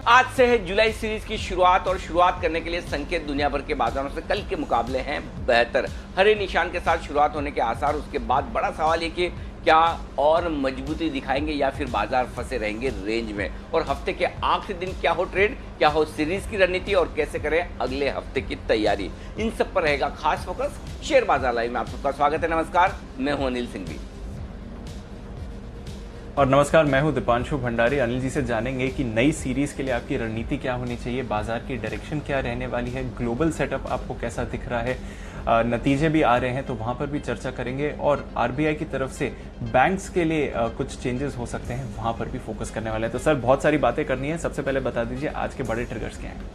आज से है जुलाई सीरीज की शुरुआत और शुरुआत करने के लिए संकेत दुनिया भर के बाजारों से कल के मुकाबले हैं बेहतर। हरे निशान के साथ शुरुआत होने के आसार। उसके बाद बड़ा सवाल ये कि क्या और मजबूती दिखाएंगे या फिर बाजार फंसे रहेंगे रेंज में, और हफ्ते के आखिरी दिन क्या हो ट्रेड, क्या हो सीरीज की रणनीति और कैसे करें अगले हफ्ते की तैयारी, इन सब पर रहेगा खास फोकस। शेयर बाजार लाइव में आप सबका स्वागत है। नमस्कार, मैं हूं अनिल सिंघवी। और नमस्कार, मैं हूं दीपांशु भंडारी। अनिल जी से जानेंगे कि नई सीरीज के लिए आपकी रणनीति क्या होनी चाहिए, बाजार की डायरेक्शन क्या रहने वाली है, ग्लोबल सेटअप आपको कैसा दिख रहा है, नतीजे भी आ रहे हैं तो वहां पर भी चर्चा करेंगे, और आरबीआई की तरफ से बैंक्स के लिए कुछ चेंजेस हो सकते हैं वहां पर भी फोकस करने वाले हैं। तो सर, बहुत सारी बातें करनी है। सबसे पहले बता दीजिए आज के बड़े ट्रिगर्स क्या हैं।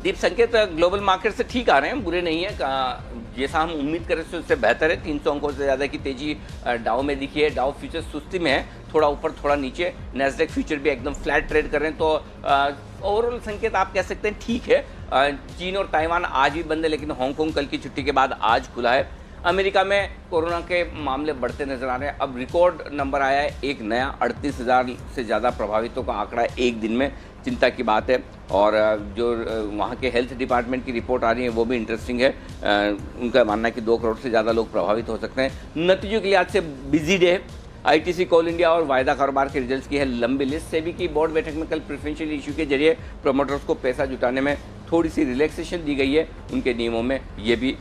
दीप, संकेत ग्लोबल मार्केट से ठीक आ रहे हैं, बुरे नहीं है। जैसा हम उम्मीद करें उससे बेहतर है। 300 अंकों से ज़्यादा की तेजी डाउ में दिखी है। डाउ फ्यूचर सुस्ती में है, थोड़ा ऊपर थोड़ा नीचे। नैस्डैक फ्यूचर भी एकदम फ्लैट ट्रेड कर रहे हैं। तो ओवरऑल संकेत आप कह सकते हैं ठीक है। चीन और ताइवान आज भी बंद है, लेकिन हांगकांग कल की छुट्टी के बाद आज खुला है। अमेरिका में कोरोना के मामले बढ़ते नजर आ रहे हैं। अब रिकॉर्ड नंबर आया है एक नया, 38,000 से ज़्यादा प्रभावितों का आंकड़ा एक दिन में। चिंता की बात है। और जो वहाँ के हेल्थ डिपार्टमेंट की रिपोर्ट आ रही है वो भी इंटरेस्टिंग है। उनका मानना है कि 2 करोड़ से ज़्यादा लोग प्रभावित हो सकते हैं। नतीजों के लिए आज से बिजी डे है। आईटीसी, कोल इंडिया और वायदा कारोबार के रिजल्ट्स की है लंबी लिस्ट। सेबी की बोर्ड बैठक में कल प्रेफरेंशियल इशू के जरिए प्रमोटर्स को पैसा जुटाने में थोड़ी सी रिलैक्सेशन दी गई है उनके नियमों में। ये भी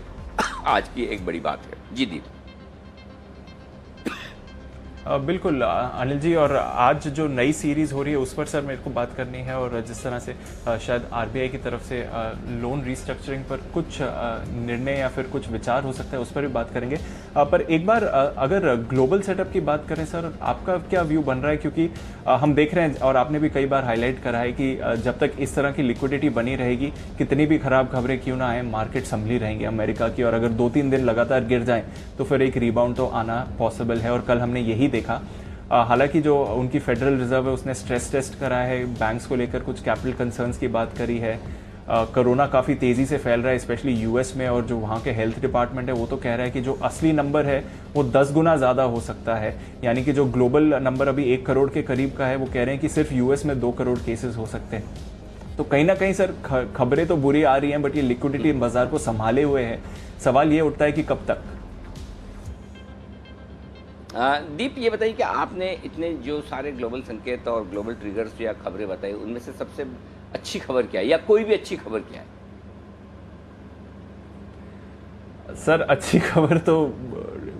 आज की एक बड़ी बात है। जी दीप। बिल्कुल अनिल जी, और आज जो नई सीरीज हो रही है उस पर सर मेरे को बात करनी है। और जिस तरह से शायद आरबीआई की तरफ से लोन रिस्ट्रक्चरिंग पर कुछ निर्णय या फिर कुछ विचार हो सकता है, उस पर भी बात करेंगे। पर एक बार अगर ग्लोबल सेटअप की बात करें सर, आपका क्या व्यू बन रहा है? क्योंकि हम देख रहे हैं और आपने भी कई बार हाईलाइट करा है कि जब तक इस तरह की लिक्विडिटी बनी रहेगी, कितनी भी खराब खबरें क्यों ना आए, मार्केट संभली रहेंगी अमेरिका की। और अगर 2-3 दिन लगातार गिर जाएं तो फिर एक रिबाउंड तो आना पॉसिबल है। और कल हमने यही देखा। हालांकि जो उनकी फेडरल रिजर्व है उसने स्ट्रेस टेस्ट करा है, बैंक्स को लेकर कुछ कैपिटल कंसर्न्स की बात करी है। कोरोना काफ़ी तेज़ी से फैल रहा है स्पेशली यूएस में, और जो वहाँ के हेल्थ डिपार्टमेंट है वो तो कह रहा है कि जो असली नंबर है वो 10 गुना ज़्यादा हो सकता है। यानी कि जो ग्लोबल नंबर अभी 1 करोड़ के करीब का है, वो कह रहे हैं कि सिर्फ यूएस में 2 करोड़ केसेस हो सकते हैं। तो कहीं ना कहीं सर खबरें तो बुरी आ रही हैं, बट ये लिक्विडिटी बाजार को संभाले हुए है। सवाल ये उठता है कि कब तक। दीप, ये बताइए कि आपने इतने जो सारे ग्लोबल संकेत और ग्लोबल ट्रिगर्स या खबरें बताई, उनमें से सबसे अच्छी खबर क्या है, या कोई भी अच्छी खबर क्या है? सर, अच्छी खबर तो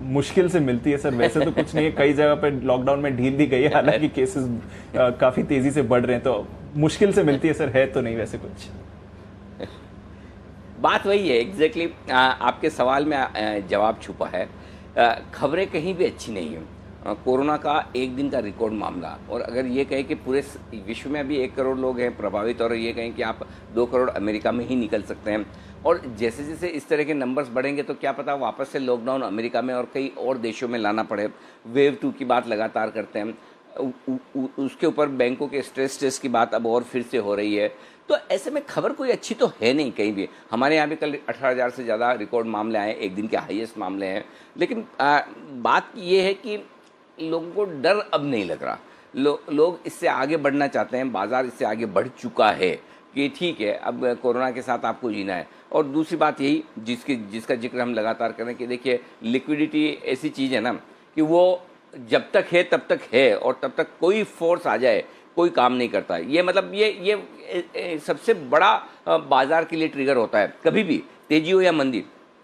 मुश्किल से मिलती है सर। वैसे तो कुछ नहीं है, कई जगह पे लॉकडाउन में ढील दी गई है, हालांकि केसेस काफी तेजी से बढ़ रहे हैं, तो मुश्किल से मिलती है सर। है तो नहीं वैसे कुछ। बात वही है एग्जैक्टली। आपके सवाल में जवाब छुपा है। खबरें कहीं भी अच्छी नहीं है। कोरोना का एक दिन का रिकॉर्ड मामला, और अगर ये कहें कि पूरे विश्व में अभी 1 करोड़ लोग हैं प्रभावित, और ये कहें कि आप 2 करोड़ अमेरिका में ही निकल सकते हैं, और जैसे जैसे इस तरह के नंबर्स बढ़ेंगे तो क्या पता वापस से लॉकडाउन अमेरिका में और कई और देशों में लाना पड़े। वेव 2 की बात लगातार करते हैं। उसके ऊपर बैंकों के स्ट्रेस टेस्ट की बात अब और फिर से हो रही है। तो ऐसे में खबर कोई अच्छी तो है नहीं कहीं भी। हमारे यहाँ भी कल 18,000 से ज़्यादा रिकॉर्ड मामले आए, एक दिन के हाईएस्ट मामले हैं। लेकिन बात ये है कि लोगों को डर अब नहीं लग रहा। लोग इससे आगे बढ़ना चाहते हैं। बाजार इससे आगे बढ़ चुका है कि ठीक है, अब कोरोना के साथ आपको जीना है। और दूसरी बात यही जिसका जिक्र हम लगातार करें कि देखिए, लिक्विडिटी ऐसी चीज़ है ना कि वो जब तक है तब तक है, और तब तक कोई फोर्स आ जाए कोई काम नहीं करता। ये मतलब ये सबसे बड़ा बाजार के लिए ट्रिगर होता है। कभी भी तेजी हो या मंदी,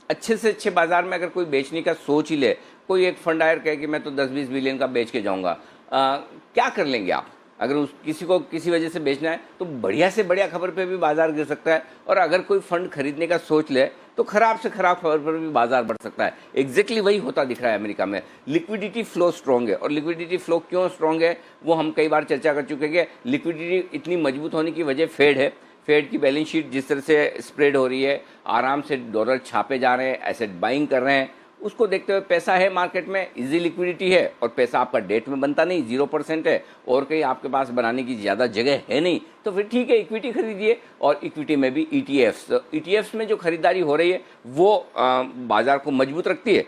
अच्छे से अच्छे बाजार में अगर कोई बेचने का सोच ही ले, कोई एक फंड आयर कहे कि मैं तो 10-20 बिलियन का बेच के जाऊंगा, क्या कर लेंगे आप? अगर किसी को किसी वजह से बेचना है तो बढ़िया से बढ़िया खबर पे भी बाजार गिर सकता है। और अगर कोई फंड खरीदने का सोच ले तो खराब से खराब खबर पर भी बाजार बढ़ सकता है। एग्जैक्टली वही होता दिख रहा है अमेरिका में। लिक्विडिटी फ्लो स्ट्रॉन्ग है, और लिक्विडिटी फ्लो क्यों स्ट्रॉन्ग है वो हम कई बार चर्चा कर चुके हैं कि लिक्विडिटी इतनी मजबूत होने की वजह फेड है। फेड की बैलेंस शीट जिस तरह से स्प्रेड हो रही है, आराम से डॉलर छापे जा रहे हैं, एसेट बाइंग कर रहे हैं, उसको देखते हुए पैसा है मार्केट में, इजी लिक्विडिटी है, और पैसा आपका डेट में बनता नहीं, 0% है, और कहीं आपके पास बनाने की ज़्यादा जगह है नहीं, तो फिर ठीक है, इक्विटी खरीदिए। और इक्विटी में भी ईटीएफ्स में जो खरीदारी हो रही है वो बाजार को मजबूत रखती है।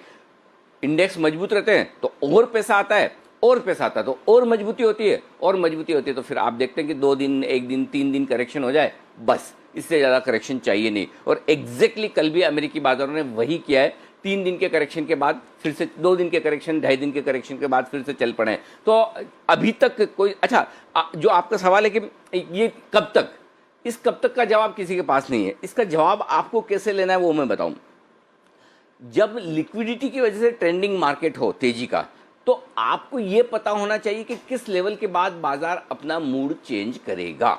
इंडेक्स मजबूत रहते हैं तो और पैसा आता है, और पैसा आता है तो और मजबूती होती है, और मजबूती होती है तो फिर आप देखते हैं कि 2 दिन, 1 दिन, 3 दिन करेक्शन हो जाए, बस इससे ज़्यादा करेक्शन चाहिए नहीं। और एग्जैक्टली कल भी अमेरिकी बाजारों ने वही किया है। 3 दिन के करेक्शन के बाद फिर से 2 दिन के करेक्शन, 2.5 दिन के करेक्शन के बाद फिर से चल पड़े हैं। तो अभी तक कोई अच्छा जो आपका सवाल है कि ये कब तक, इस कब तक का जवाब किसी के पास नहीं है। इसका जवाब आपको कैसे लेना है वो मैं बताऊं। जब लिक्विडिटी की वजह से ट्रेंडिंग मार्केट हो तेजी का, तो आपको ये पता होना चाहिए कि किस लेवल के बाद बाजार अपना मूड चेंज करेगा।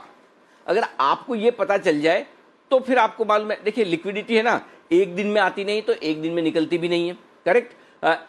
अगर आपको ये पता चल जाए तो फिर आपको मालूम है, देखिए लिक्विडिटी है ना, एक दिन में आती नहीं तो एक दिन में निकलती भी नहीं है, करेक्ट।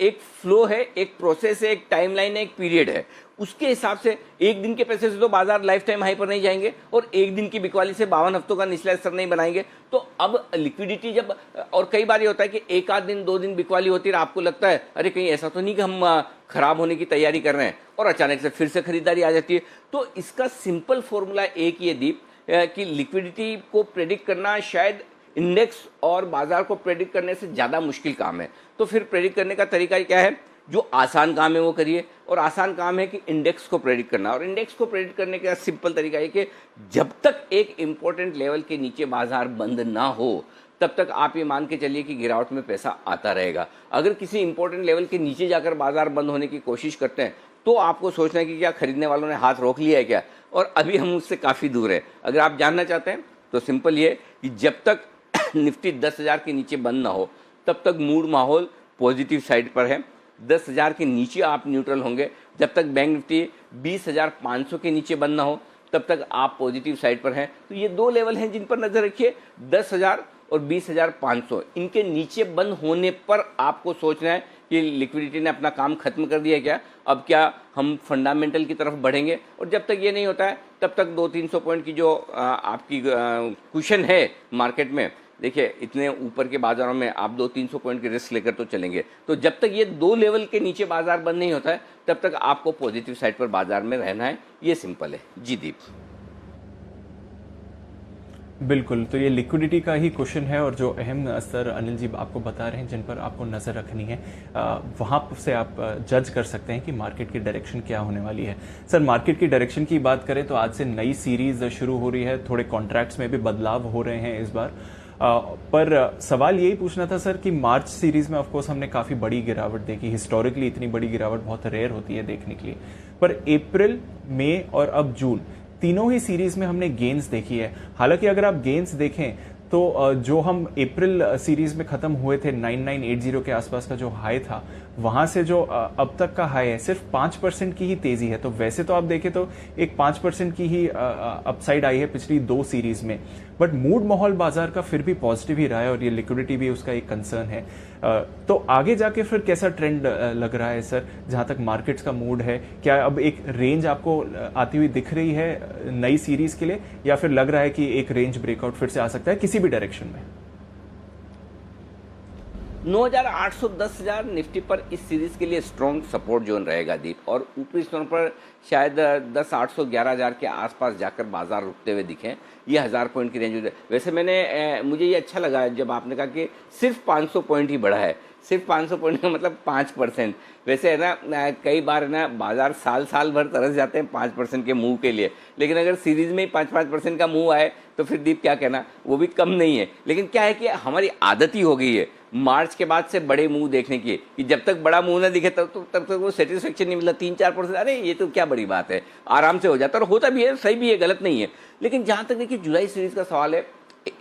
एक फ्लो है, एक प्रोसेस है, एक टाइमलाइन है, एक पीरियड है। उसके हिसाब से एक दिन के पैसे से तो बाजार लाइफ टाइम हाई पर नहीं जाएंगे, और एक दिन की बिकवाली से 52 हफ्तों का निचला स्तर नहीं बनाएंगे। तो अब लिक्विडिटी जब, और कई बार ये होता है कि एक आध दिन 2 दिन बिकवाली होती है, आपको लगता है अरे कहीं ऐसा तो नहीं कि हम खराब होने की तैयारी कर रहे हैं, और अचानक से फिर से खरीदारी आ जाती है। तो इसका सिंपल फॉर्मूला एक ये दीप कि लिक्विडिटी को प्रेडिक्ट करना शायद इंडेक्स और बाजार को प्रेडिक्ट करने से ज़्यादा मुश्किल काम है। तो फिर प्रेडिक्ट करने का तरीका क्या है, जो आसान काम है वो करिए। और आसान काम है कि इंडेक्स को प्रेडिक्ट करना, और इंडेक्स को प्रेडिक्ट करने का सिंपल तरीका है कि जब तक एक इंपॉर्टेंट लेवल के नीचे बाजार बंद ना हो तब तक आप ये मान के चलिए कि गिरावट में पैसा आता रहेगा। अगर किसी इंपॉर्टेंट लेवल के नीचे जाकर बाजार बंद होने की कोशिश करते हैं तो आपको सोचना है कि क्या खरीदने वालों ने हाथ रोक लिया है क्या, और अभी हम उससे काफ़ी दूर है। अगर आप जानना चाहते हैं तो सिंपल ये कि जब तक निफ्टी 10,000 के नीचे बंद ना हो तब तक मूड माहौल पॉजिटिव साइड पर है। 10,000 के नीचे आप न्यूट्रल होंगे। जब तक बैंक निफ्टी 20,500 के नीचे बंद ना हो तब तक आप पॉजिटिव साइड पर हैं। तो ये 2 लेवल हैं जिन पर नजर रखिए, 10,000 और 20,500। इनके नीचे बंद होने पर आपको सोचना है कि लिक्विडिटी ने अपना काम खत्म कर दिया क्या, अब क्या हम फंडामेंटल की तरफ बढ़ेंगे। और जब तक ये नहीं होता है तब तक 200-300 पॉइंट की जो आपकी कुशन है मार्केट में, देखिए इतने ऊपर के बाजारों में आप 200-300 पॉइंट की रिस्क लेकर तो चलेंगे। तो जब तक ये 2 लेवल के नीचे बाजार बंद नहीं होता है तब तक आपको पॉजिटिव साइड पर बाजार में रहना है। ये सिंपल है जी दीप। बिल्कुल, तो ये लिक्विडिटी का ही क्वेश्चन है, और जो अहम स्तर अनिल जी आपको बता रहे हैं जिन पर आपको नज़र रखनी है, वहाँ से आप जज कर सकते हैं कि मार्केट की डायरेक्शन क्या होने वाली है। सर, मार्केट की डायरेक्शन की बात करें तो आज से नई सीरीज शुरू हो रही है, थोड़े कॉन्ट्रैक्ट्स में भी बदलाव हो रहे हैं इस बार। पर सवाल यही पूछना था सर कि मार्च सीरीज में ऑफकोर्स हमने काफ़ी बड़ी गिरावट देखी। हिस्टोरिकली इतनी बड़ी गिरावट बहुत रेयर होती है देखने के लिए, पर अप्रैल, मई और अब जून तीनों ही सीरीज में हमने गेन्स देखी है। हालांकि अगर आप गेन्स देखें तो जो हम अप्रैल सीरीज में खत्म हुए थे 9980 के आसपास का जो हाई था, वहां से जो अब तक का हाई है सिर्फ 5% की ही तेजी है। तो वैसे तो आप देखें तो एक 5% की ही अपसाइड आई है पिछली 2 सीरीज में, बट मूड माहौल बाजार का फिर भी पॉजिटिव ही रहा है, और ये लिक्विडिटी भी उसका एक कंसर्न है। तो आगे जाके फिर कैसा ट्रेंड लग रहा है सर, जहां तक मार्केट्स का मूड है? क्या अब एक रेंज आपको आती हुई दिख रही है नई सीरीज के लिए, या फिर लग रहा है कि एक रेंज ब्रेकआउट फिर से आ सकता है किसी भी डायरेक्शन में? 9,800 10,000 निफ्टी पर इस सीरीज के लिए स्ट्रॉन्ग सपोर्ट जोन रहेगा दीप, और ऊपरी स्तर पर शायद 10,800 11,000 के आसपास जाकर बाजार रुकते हुए दिखें। ये 1000 पॉइंट की रेंज। वैसे मुझे ये अच्छा लगा जब आपने कहा कि सिर्फ 500 पॉइंट ही बढ़ा है। सिर्फ 500 पॉइंट का मतलब 5%। वैसे है ना, कई बार है ना बाजार साल भर तरस जाते हैं 5% के मूव के लिए, लेकिन अगर सीरीज में ही 5% का मूव आए तो फिर दीप क्या कहना, वो भी कम नहीं है। लेकिन क्या है कि हमारी आदत ही हो गई है मार्च के बाद से बड़े मूव देखने की, कि जब तक बड़ा मूव ना दिखे तब तक वो सेटिस्फेक्शन नहीं मिला। 3-4%, अरे ये तो क्या बड़ी बात है, आराम से हो जाता है, और होता भी है, सही भी है, गलत नहीं है। लेकिन जहाँ तक देखिए जुलाई सीरीज का सवाल है,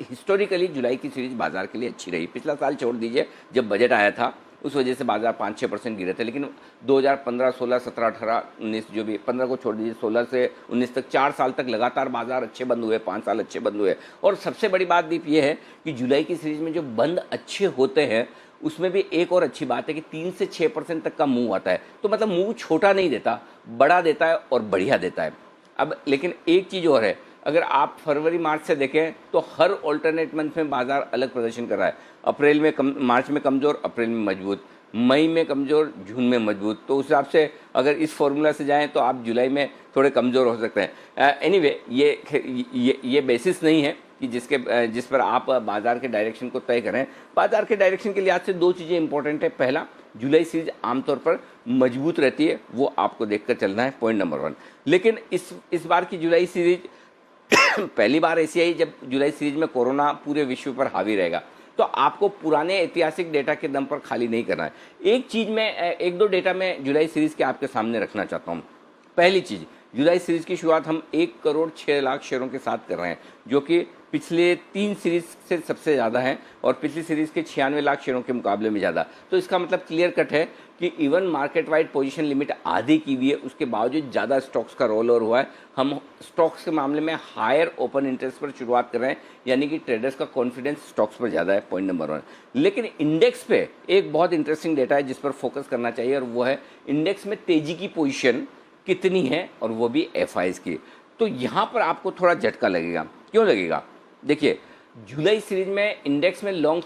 हिस्टोरिकली जुलाई की सीरीज बाजार के लिए अच्छी रही। पिछला साल छोड़ दीजिए, जब बजट आया था उस वजह से बाजार 5-6% गिरे थे, लेकिन 2015, 16, 17, 18, 19, जो भी 15 को छोड़ दीजिए, 16 से 19 तक 4 साल तक लगातार बाजार अच्छे बंद हुए, 5 साल अच्छे बंद हुए। और सबसे बड़ी बात दीप ये है कि जुलाई की सीरीज में जो बंद अच्छे होते हैं उसमें भी एक और अच्छी बात है कि 3 से 6% तक का मूव आता है। तो मतलब मूव छोटा नहीं देता, बड़ा देता है और बढ़िया देता है। अब लेकिन एक चीज़ और है, अगर आप फरवरी मार्च से देखें तो हर ऑल्टरनेट मंथ में बाजार अलग प्रदर्शन कर रहा है। अप्रैल में मार्च में कमज़ोर, अप्रैल में मजबूत, मई में कमज़ोर, जून में मजबूत। तो उस हिसाब से अगर इस फॉर्मूला से जाएं तो आप जुलाई में थोड़े कमज़ोर हो सकते हैं। एनीवे, ये बेसिस नहीं है कि जिस पर आप बाजार के डायरेक्शन को तय करें। बाजार के डायरेक्शन के लिए आज से 2 चीज़ें इंपॉर्टेंट है। पहला, जुलाई सीरीज आमतौर पर मजबूत रहती है, वो आपको देखकर चलना है, पॉइंट नंबर 1। लेकिन इस बार की जुलाई सीरीज पहली बार ऐसी आई जब जुलाई सीरीज में कोरोना पूरे विश्व पर हावी रहेगा, तो आपको पुराने ऐतिहासिक डेटा के दम पर खाली नहीं करना है। एक चीज़ में एक दो डेटा में जुलाई सीरीज के आपके सामने रखना चाहता हूँ। पहली चीज़, जुलाई सीरीज की शुरुआत हम 1,06,00,000 शेयरों के साथ कर रहे हैं, जो कि पिछले 3 सीरीज से सबसे ज़्यादा है और पिछली सीरीज़ के 96 लाख शेयरों के मुकाबले में ज़्यादा। तो इसका मतलब क्लियर कट है कि even market wide position limit आधी की हुई है, उसके बावजूद ज़्यादा स्टॉक्स का रोल ओवर हुआ है। हम स्टॉक्स के मामले में हायर ओपन इंटरेस्ट पर शुरुआत कर रहे हैं, यानी कि ट्रेडर्स का कॉन्फिडेंस स्टॉक्स पर ज़्यादा है, पॉइंट नंबर 1। लेकिन इंडेक्स पे एक बहुत इंटरेस्टिंग डेटा है जिस पर फोकस करना चाहिए, और वो है इंडेक्स में तेज़ी की पोजीशन कितनी है, और वो भी एफआईज की। तो यहाँ पर आपको थोड़ा झटका लगेगा। क्यों लगेगा? देखिए, जुलाई सीरीज में इंडेक्स में लॉन्ग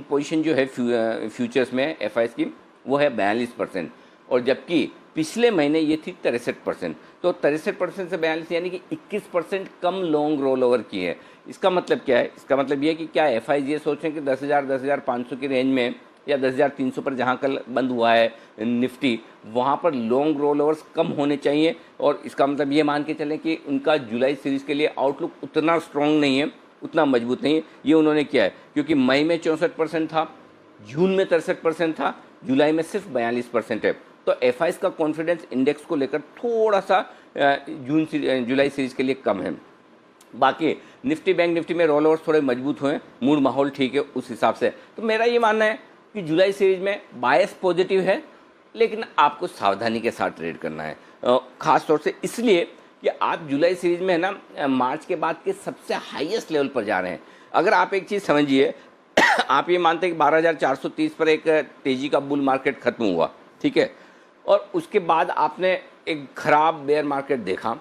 पोजीशन जो है फ्यूचर्स में एफआईज की, वो है 42%, और जबकि पिछले महीने ये थी 63%। तो 63% से 42 यानी कि 21% कम लॉन्ग रोल ओवर की है। इसका मतलब क्या है? इसका मतलब ये है कि क्या एफआईज ये सोच रहे हैं कि 10,000 10,500 की रेंज में या 10,300 पर जहाँ कल बंद हुआ है निफ्टी, वहाँ पर लॉन्ग रोल ओवर्स कम होने चाहिए, और इसका मतलब ये मान के चलें कि उनका जुलाई सीरीज़ के लिए आउटलुक उतना स्ट्रॉन्ग नहीं है, उतना मजबूत नहीं है। ये उन्होंने किया है क्योंकि मई में 64% था, जून में 63% था, जुलाई में सिर्फ 42% है। तो एफआईज का कॉन्फिडेंस इंडेक्स को लेकर थोड़ा सा जुलाई सीरीज़ के लिए कम है। बाकी निफ्टी बैंक निफ्टी में रोल ओवर्स थोड़े मजबूत हुए, मूड माहौल ठीक है उस हिसाब से। तो मेरा ये मानना है कि जुलाई सीरीज में बायस पॉजिटिव है, लेकिन आपको सावधानी के साथ ट्रेड करना है, ख़ास तौर से इसलिए कि आप जुलाई सीरीज में है ना मार्च के बाद के सबसे हाईएस्ट लेवल पर जा रहे हैं। अगर आप एक चीज़ समझिए, आप ये मानते हैं कि 12,430 पर एक तेज़ी का बुल मार्केट ख़त्म हुआ, ठीक है, और उसके बाद आपने एक ख़राब बेयर मार्केट देखा,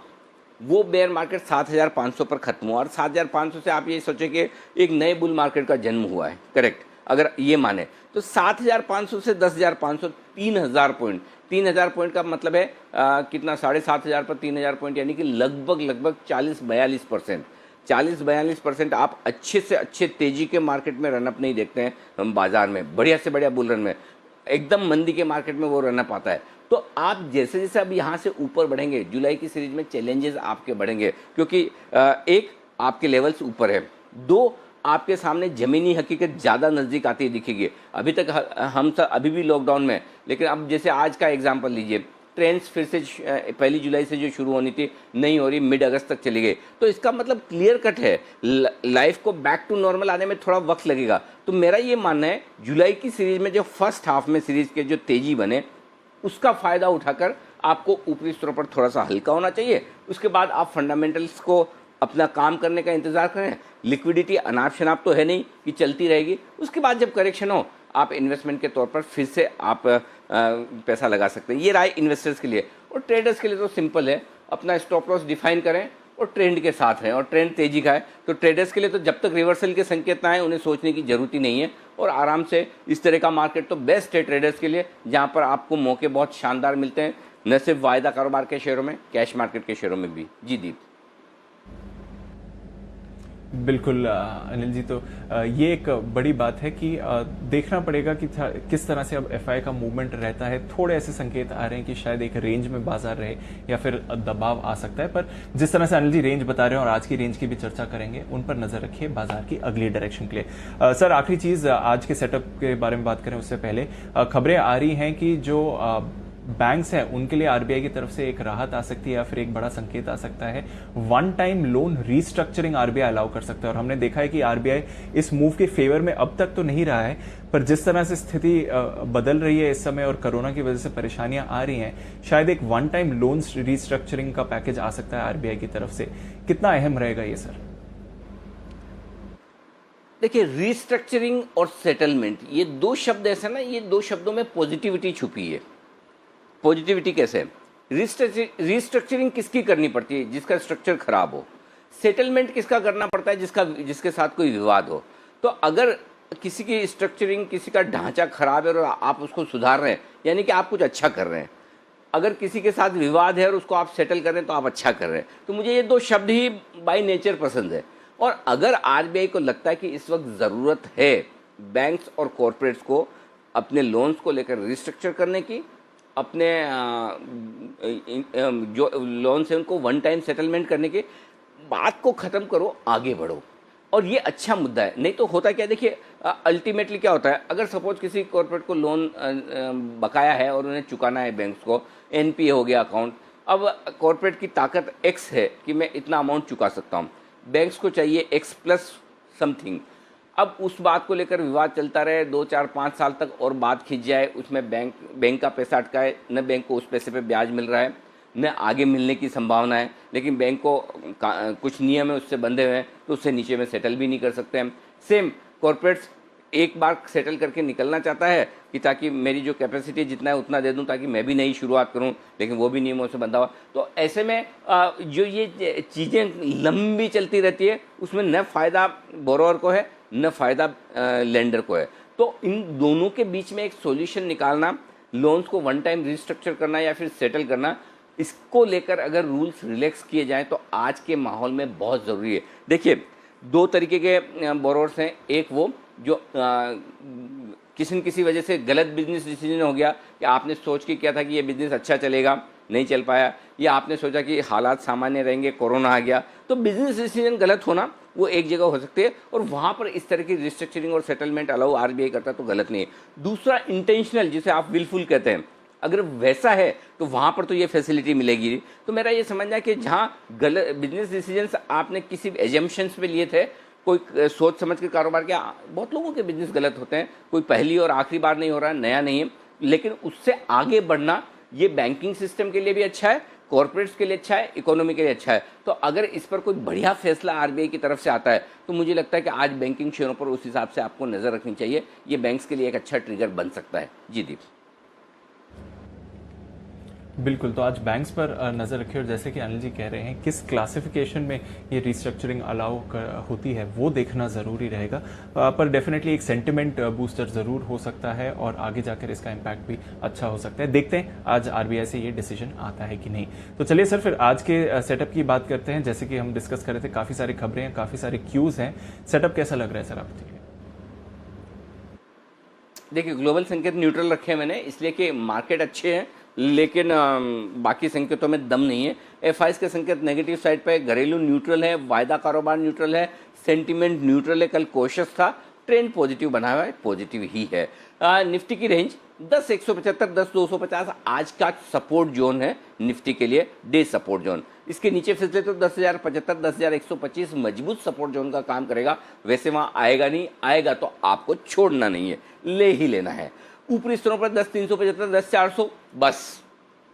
वो बेयर मार्केट 7,500 पर ख़त्म हुआ, और 7,500 से आप ये सोचें कि एक नए बुल मार्केट का जन्म हुआ है, करेक्ट? अगर ये माने तो 7,500 से 10,500 3,000 पॉइंट, 3,000 पॉइंट का मतलब है कितना, 7,500 पर 3,000 पॉइंट, यानी कि लगभग 40-42%। 40-42% आप अच्छे से अच्छे तेज़ी के मार्केट में रनअप नहीं देखते हैं हम बाज़ार में, बढ़िया से बढ़िया बुल रन में, एकदम मंदी के मार्केट में वो रनअप आता है। तो आप जैसे जैसे अब यहाँ से ऊपर बढ़ेंगे, जुलाई की सीरीज में चैलेंजेस आपके बढ़ेंगे, क्योंकि एक आपके लेवल्स ऊपर है, 2 आपके सामने ज़मीनी हकीकत ज़्यादा नज़दीक आती दिखेगी। अभी तक हम सब अभी भी लॉकडाउन में, लेकिन अब जैसे आज का एग्जांपल लीजिए, ट्रेंड्स फिर से 1 जुलाई से जो शुरू होनी थी नहीं हो रही, मिड अगस्त तक चली गई। तो इसका मतलब क्लियर कट है, लाइफ को बैक टू नॉर्मल आने में थोड़ा वक्त लगेगा। तो मेरा ये मानना है जुलाई की सीरीज़ में जो फर्स्ट हाफ में सीरीज़ के जो तेज़ी बने, उसका फ़ायदा उठाकर आपको ऊपरी स्तरों पर थोड़ा सा हल्का होना चाहिए। उसके बाद आप फंडामेंटल्स को अपना काम करने का इंतज़ार करें। लिक्विडिटी अनाप शनाप तो है नहीं कि चलती रहेगी। उसके बाद जब करेक्शन हो, आप इन्वेस्टमेंट के तौर पर फिर से आप पैसा लगा सकते हैं। ये राय इन्वेस्टर्स के लिए। और ट्रेडर्स के लिए तो सिंपल है, अपना स्टॉप लॉस डिफाइन करें और ट्रेंड के साथ हैं, और ट्रेंड तेज़ी का है तो ट्रेडर्स के लिए तो जब तक रिवर्सल के संकेत ना आए उन्हें सोचने की ज़रूरत ही नहीं है, और आराम से इस तरह का मार्केट तो बेस्ट है ट्रेडर्स के लिए, जहाँ पर आपको मौके बहुत शानदार मिलते हैं, न सिर्फ वायदा कारोबार के शेयरों में, कैश मार्केट के शेयरों में भी। जी दीप। बिल्कुल अनिल जी, तो ये एक बड़ी बात है कि देखना पड़ेगा कि किस तरह से अब एफआई का मूवमेंट रहता है। थोड़े ऐसे संकेत आ रहे हैं कि शायद एक रेंज में बाजार रहे या फिर दबाव आ सकता है, पर जिस तरह से अनिल जी रेंज बता रहे हैं और आज की रेंज की भी चर्चा करेंगे, उन पर नजर रखिए बाजार की अगली डायरेक्शन के लिए। सर, आखिरी चीज आज के सेटअप के बारे में बात करें उससे पहले खबरें आ रही हैं कि जो बैंक्स हैं उनके लिए आरबीआई की तरफ से एक राहत आ सकती है या फिर एक बड़ा संकेत आ सकता है। One time loan restructuring RBI allow कर सकता है, और हमने देखा है कि आरबीआई इस मूव के फेवर में अब तक तो नहीं रहा है, पर जिस तरह से स्थिति बदल रही है इस समय और कोरोना की वजह से परेशानियां आ रही हैं, शायद एक वन टाइम लोन रीस्ट्रक्चरिंग का पैकेज आ सकता है आरबीआई की तरफ से। कितना अहम रहेगा ये सर? देखिए, रीस्ट्रक्चरिंग और सेटलमेंट, ये दो शब्द ऐसे ना, ये दो शब्दों में पॉजिटिविटी छुपी है। पॉजिटिविटी कैसे? रीस्ट्रक्चरिंग किसकी करनी पड़ती है? जिसका स्ट्रक्चर खराब हो। सेटलमेंट किसका करना पड़ता है? जिसके साथ कोई विवाद हो। तो अगर किसी की स्ट्रक्चरिंग, किसी का ढांचा खराब है और आप उसको सुधार रहे हैं, यानी कि आप कुछ अच्छा कर रहे हैं। अगर किसी के साथ विवाद है और उसको आप सेटल कर रहे हैं, तो आप अच्छा कर रहे हैं। तो मुझे ये दो शब्द ही बाय नेचर पसंद है। और अगर आरबीआई को लगता है कि इस वक्त ज़रूरत है बैंक्स और कॉरपोरेट्स को अपने लोन्स को लेकर रिस्ट्रक्चर करने की, अपने जो लोन्स हैं उनको वन टाइम सेटलमेंट करने की, बात को ख़त्म करो, आगे बढ़ो। और ये अच्छा मुद्दा है। नहीं तो होता क्या, देखिए अल्टीमेटली क्या होता है, अगर सपोज किसी कॉर्पोरेट को लोन बकाया है और उन्हें चुकाना है बैंक्स को, एनपीए हो गया अकाउंट, अब कॉर्पोरेट की ताकत एक्स है कि मैं इतना अमाउंट चुका सकता हूँ, बैंक्स को चाहिए एक्स प्लस समथिंग। अब उस बात को लेकर विवाद चलता रहे 2 4 5 साल तक और बात खिंच जाए, उसमें बैंक का पैसा अटका है, न बैंक को उस पैसे पे ब्याज मिल रहा है, न आगे मिलने की संभावना है, लेकिन बैंक को कुछ नियम है उससे बंधे हुए हैं, तो उससे नीचे में सेटल भी नहीं कर सकते हैं। सेम कॉर्पोरेट्स एक बार सेटल करके निकलना चाहता है कि ताकि मेरी जो कैपेसिटी जितना है उतना दे दूं ताकि मैं भी नई शुरुआत करूं, लेकिन वो भी नियमों से बंधा हुआ। तो ऐसे में जो ये चीज़ें लंबी चलती रहती है, उसमें न फ़ायदा बोरोअर को है न फ़ायदा लेंडर को है। तो इन दोनों के बीच में एक सॉल्यूशन निकालना, लोन्स को वन टाइम रिस्ट्रक्चर करना या फिर सेटल करना, इसको लेकर अगर रूल्स रिलैक्स किए जाएं तो आज के माहौल में बहुत ज़रूरी है। देखिए 2 तरीके के बोरोअर्स हैं। एक वो जो किसी न किसी वजह से गलत बिजनेस डिसीजन हो गया कि आपने सोच के किया था कि ये बिज़नेस अच्छा चलेगा, नहीं चल पाया, या आपने सोचा कि हालात सामान्य रहेंगे, कोरोना आ गया, तो बिजनेस डिसीजन गलत होना वो एक जगह हो सकती है, और वहाँ पर इस तरह की रिस्ट्रक्चरिंग और सेटलमेंट अलाउ आरबीआई करता तो गलत नहीं है। दूसरा इंटेंशनल, जिसे आप विलफुल कहते हैं, अगर वैसा है तो वहाँ पर तो ये फैसिलिटी मिलेगी। तो मेरा ये समझना है कि जहाँ गलत बिजनेस डिसीजंस आपने किसी एजम्पशंस पे लिए थे, कोई सोच समझ के कारोबार किया, बहुत लोगों के बिजनेस गलत होते हैं, कोई पहली और आखिरी बार नहीं हो रहा है, नया नहीं है, लेकिन उससे आगे बढ़ना ये बैंकिंग सिस्टम के लिए भी अच्छा है, कॉर्पोरेट्स के लिए अच्छा है, इकोनॉमी के लिए अच्छा है। तो अगर इस पर कोई बढ़िया फैसला आरबीआई की तरफ से आता है तो मुझे लगता है कि आज बैंकिंग शेयरों पर उस हिसाब से आपको नज़र रखनी चाहिए। ये बैंक्स के लिए एक अच्छा ट्रिगर बन सकता है। जी दीप। बिल्कुल, तो आज बैंक्स पर नज़र रखिए, और जैसे कि अनिल जी कह रहे हैं, किस क्लासिफिकेशन में ये रिस्ट्रक्चरिंग अलाउ होती है वो देखना ज़रूरी रहेगा। पर डेफिनेटली एक सेंटिमेंट बूस्टर ज़रूर हो सकता है और आगे जाकर इसका इम्पैक्ट भी अच्छा हो सकता है। देखते हैं आज आरबीआई से ये डिसीजन आता है कि नहीं। तो चलिए सर, फिर आज के सेटअप की बात करते हैं। जैसे कि हम डिस्कस कर रहे थे, काफ़ी सारी खबरें हैं, काफ़ी सारे क्यूज़ हैं। सेटअप कैसा लग रहा है सर आपको? देखिए ग्लोबल संकेत न्यूट्रल रखे हैं मैंने, इसलिए कि मार्केट अच्छे हैं, लेकिन बाकी संकेतों में दम नहीं है। एफआईएस के संकेत नेगेटिव साइड पे, घरेलू न्यूट्रल है, वायदा कारोबार न्यूट्रल है, सेंटीमेंट न्यूट्रल है, कल कॉशियस था, ट्रेंड पॉजिटिव बना हुआ है, पॉजिटिव ही है। निफ्टी की रेंज 10,175 10,250 आज का सपोर्ट जोन है निफ्टी के लिए, डे सपोर्ट जोन। इसके नीचे फिसले तो 10,075 10,125 मजबूत सपोर्ट जोन का काम करेगा। वैसे वहाँ आएगा नहीं, आएगा तो आपको छोड़ना नहीं है, ले ही लेना है। ऊपरी स्तरों पर 10,375 10,400 बस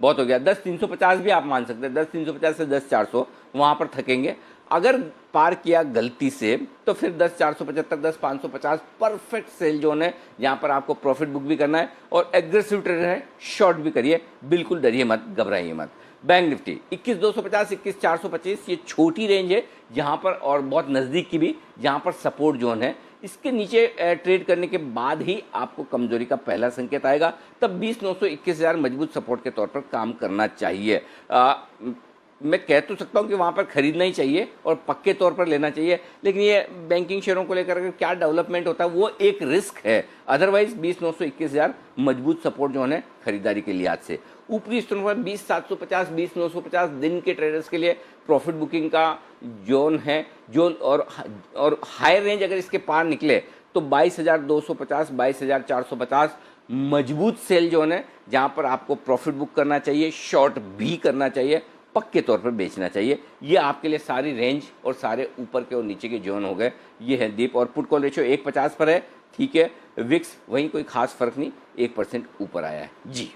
बहुत हो गया। 10,350 भी आप मान सकते हैं, 10,350 से 10,400 वहाँ पर थकेंगे। अगर पार किया गलती से तो फिर 10,475 10,550 परफेक्ट सेल जोन है, जहाँ पर आपको प्रॉफिट बुक भी करना है और एग्रेसिव ट्रेडर है, शॉर्ट भी करिए, बिल्कुल डरिए मत, घबराइए मत। बैंक निफ्टी 21,250 21,425 ये छोटी रेंज है जहाँ पर, और बहुत नज़दीक की भी, जहाँ पर सपोर्ट जोन है। इसके नीचे ट्रेड करने के बाद ही आपको कमजोरी का पहला संकेत आएगा, तब 20,900 21,000 मजबूत सपोर्ट के तौर पर काम करना चाहिए। मैं कह तो सकता हूं कि वहां पर खरीदना ही चाहिए और पक्के तौर पर लेना चाहिए, लेकिन ये बैंकिंग शेयरों को लेकर अगर क्या डेवलपमेंट होता है वो एक रिस्क है। अदरवाइज 20,900 21,000 मजबूत सपोर्ट जोन है खरीदारी के लिहाज से। ऊपरी स्तरों पर 20,750 20,950 दिन के ट्रेडर्स के लिए प्रॉफिट बुकिंग का जोन है, जो और हायर रेंज अगर इसके पार निकले तो 22,250 22,450 मजबूत सेल जोन है, जहां पर आपको प्रॉफिट बुक करना चाहिए, शॉर्ट भी करना चाहिए, पक्के तौर पर बेचना चाहिए। ये आपके लिए सारी रेंज और सारे ऊपर के और नीचे के जोन हो गए। ये है दीप, और पुट कॉल रेशियो 150 पर है, ठीक है। विक्स वहीं कोई खास फर्क नहीं, 1% ऊपर आया है। जी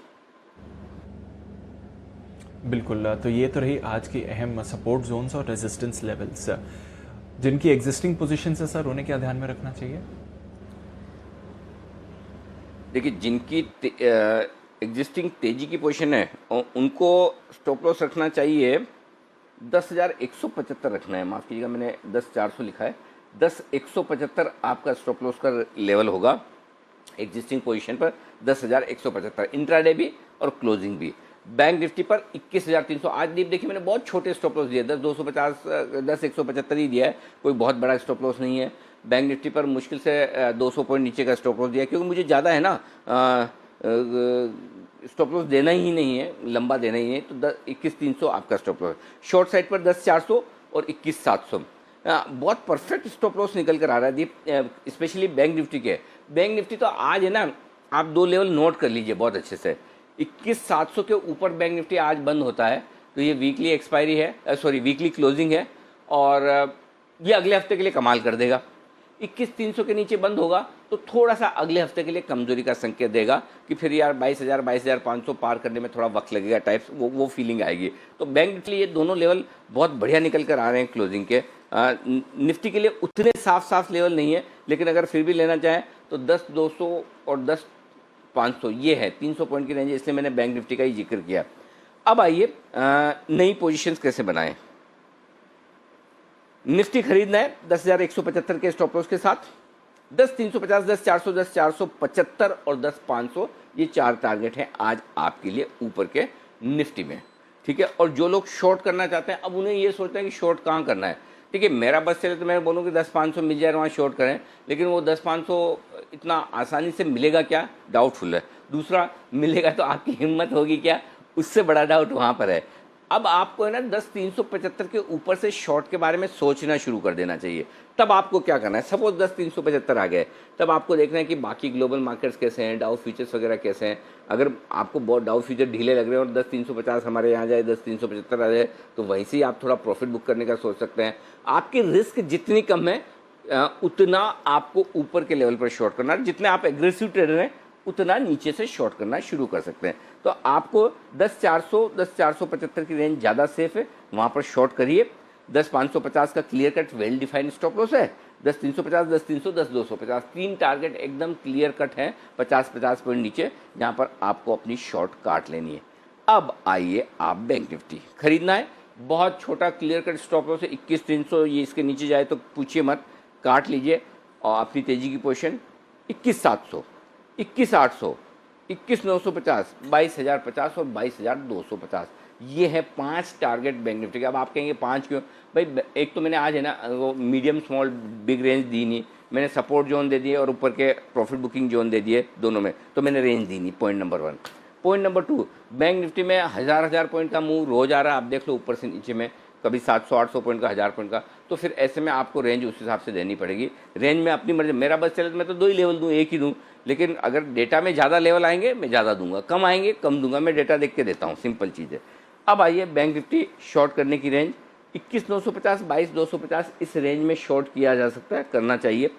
बिल्कुल, तो ये तो रही आज की अहम सपोर्ट जोन्स और रेजिस्टेंस लेवल्स। जिनकी एग्जिस्टिंग पोजीशन है सर, उन्हें क्या ध्यान में रखना चाहिए? देखिए जिनकी एग्जिस्टिंग तेजी की पोजीशन है उनको स्टॉप लॉस रखना चाहिए, 10,175 रखना है, माफ़ कीजिएगा मैंने 10,400 लिखा है, 10,175 आपका स्टॉप लॉस का लेवल होगा एग्जिस्टिंग पोजीशन पर, 10,175 इंट्राडे भी और क्लोजिंग भी। बैंक निफ्टी पर 21,300 आज दीप, देखिए मैंने बहुत छोटे स्टॉप लॉस दिए, 10,250 10,175 ही दिया है, कोई बहुत बड़ा स्टॉप लॉस नहीं है। बैंक निफ्टी पर मुश्किल से 200 पॉइंट नीचे का स्टॉप लॉस दिया, क्योंकि मुझे ज़्यादा है ना स्टॉप लॉस देना ही नहीं है, लंबा देना ही है। तो 21,300 आपका स्टॉप लॉस, शॉर्ट साइड पर 10,400 और 21,700 बहुत परफेक्ट स्टॉप लॉस निकल कर आ रहा है दीप, स्पेशली बैंक निफ्टी के। बैंक निफ्टी तो आज है ना, आप 2 लेवल नोट कर लीजिए बहुत अच्छे से। 21,700 के ऊपर बैंक निफ्टी आज बंद होता है तो ये वीकली एक्सपायरी है, सॉरी वीकली क्लोजिंग है, और ये अगले हफ्ते के लिए कमाल कर देगा। 21,300 के नीचे बंद होगा तो थोड़ा सा अगले हफ्ते के लिए कमजोरी का संकेत देगा कि फिर यार 22,000 22,500 पार करने में थोड़ा वक्त लगेगा टाइप्स, वो फीलिंग आएगी। तो बैंक निफ्टी ये दोनों लेवल बहुत बढ़िया निकल कर आ रहे हैं क्लोजिंग के। निफ्टी के लिए उतने साफ लेवल नहीं है, लेकिन अगर फिर भी लेना चाहें तो 10,200 और 10,500 ये है 300 पॉइंट की रेंज है, इसलिए मैंने बैंक निफ्टी का ही जिक्र किया। अब आइए नई पोजीशंस कैसे बनाएं। निफ्टी खरीदना है 10,175 के स्टॉप लॉस के साथ, 10,350, 10,400, 10,475 और 10,500 ये 4 टारगेट हैं आज आपके लिए ऊपर के निफ्टी में, ठीक है। और जो लोग शॉर्ट करना चाहते हैं, अब उन्हें ये सोचना है कि शॉर्ट कहाँ करना है। ठीक है, मेरा बस चले तो मैं बोलूँ कि 10,500 मिल जाए वहाँ शॉर्ट करें, लेकिन वो 10,500 इतना आसानी से मिलेगा क्या, डाउटफुल है। दूसरा, मिलेगा तो आपकी हिम्मत होगी क्या, उससे बड़ा डाउट वहाँ पर है। अब आपको है ना 10,375 के ऊपर से शॉर्ट के बारे में सोचना शुरू कर देना चाहिए। तब आपको क्या करना है, सपोज 10,375 आ गए, तब आपको देखना है कि बाकी ग्लोबल मार्केट्स कैसे हैं, डाउ फ्यूचर्स वगैरह कैसे हैं। अगर आपको बहुत डाउ फ्यूचर ढीले लग रहे हैं और 10,350 हमारे यहाँ जाए, 10,375 आ जाए, तो वहीं से ही आप थोड़ा प्रॉफिट बुक करने का सोच सकते हैं। आपकी रिस्क जितनी कम है उतना आपको ऊपर के लेवल पर शॉर्ट करना है। जितने आप एग्रेसिव ट्रेडर हैं उतना नीचे से शॉर्ट करना शुरू कर सकते हैं। तो आपको 10,400, 10,475 की रेंज ज़्यादा सेफ है, वहाँ पर शॉर्ट करिए। 10,550 का clear cut well defined stop loss है, 10,350, 10,300, 10,250 तीन टारगेट एकदम क्लियर कट है 50-50 पॉइंट नीचे, जहाँ पर आपको अपनी शॉर्ट काट लेनी है। अब आइए आप बैंक निफ्टी खरीदना है, बहुत छोटा क्लियर कट स्टॉप लॉस है 21,300, ये इसके नीचे जाए तो पूछिए मत, काट लीजिए। और अपनी तेजी की पोजीशन 21,700, 21,800, 21,950, 22,050 और 22,250, ये है 5 टारगेट बैंक निफ्टी के। अब आप कहेंगे 5 क्यों भाई, एक तो मैंने आज है ना वो मीडियम स्मॉल बिग रेंज दी नहीं, मैंने सपोर्ट जोन दे दिए और ऊपर के प्रॉफिट बुकिंग जोन दे दिए दोनों में, तो मैंने रेंज दी नहीं। Point number 1। Point number 2, bank Nifty में हज़ार पॉइंट का मूव रोज आ रहा है, आप देख लो ऊपर से नीचे में, कभी 700-800 पॉइंट का, 1000 पॉइंट का, तो फिर ऐसे में आपको रेंज उस हिसाब से देनी पड़ेगी। रेंज में अपनी मर्जी, मेरा बस चले तो मैं तो 2 ही लेवल दूँ, एक ही दूँ, लेकिन अगर डेटा में ज़्यादा लेवल आएंगे मैं ज़्यादा दूंगा, कम आएंगे कम दूंगा, मैं डेटा देख के देता हूँ, सिंपल चीज़ है। अब आइए बैंक निफ्टी शॉर्ट करने की रेंज 21,950, 22,250, इस रेंज में शॉर्ट किया जा सकता है, करना चाहिए।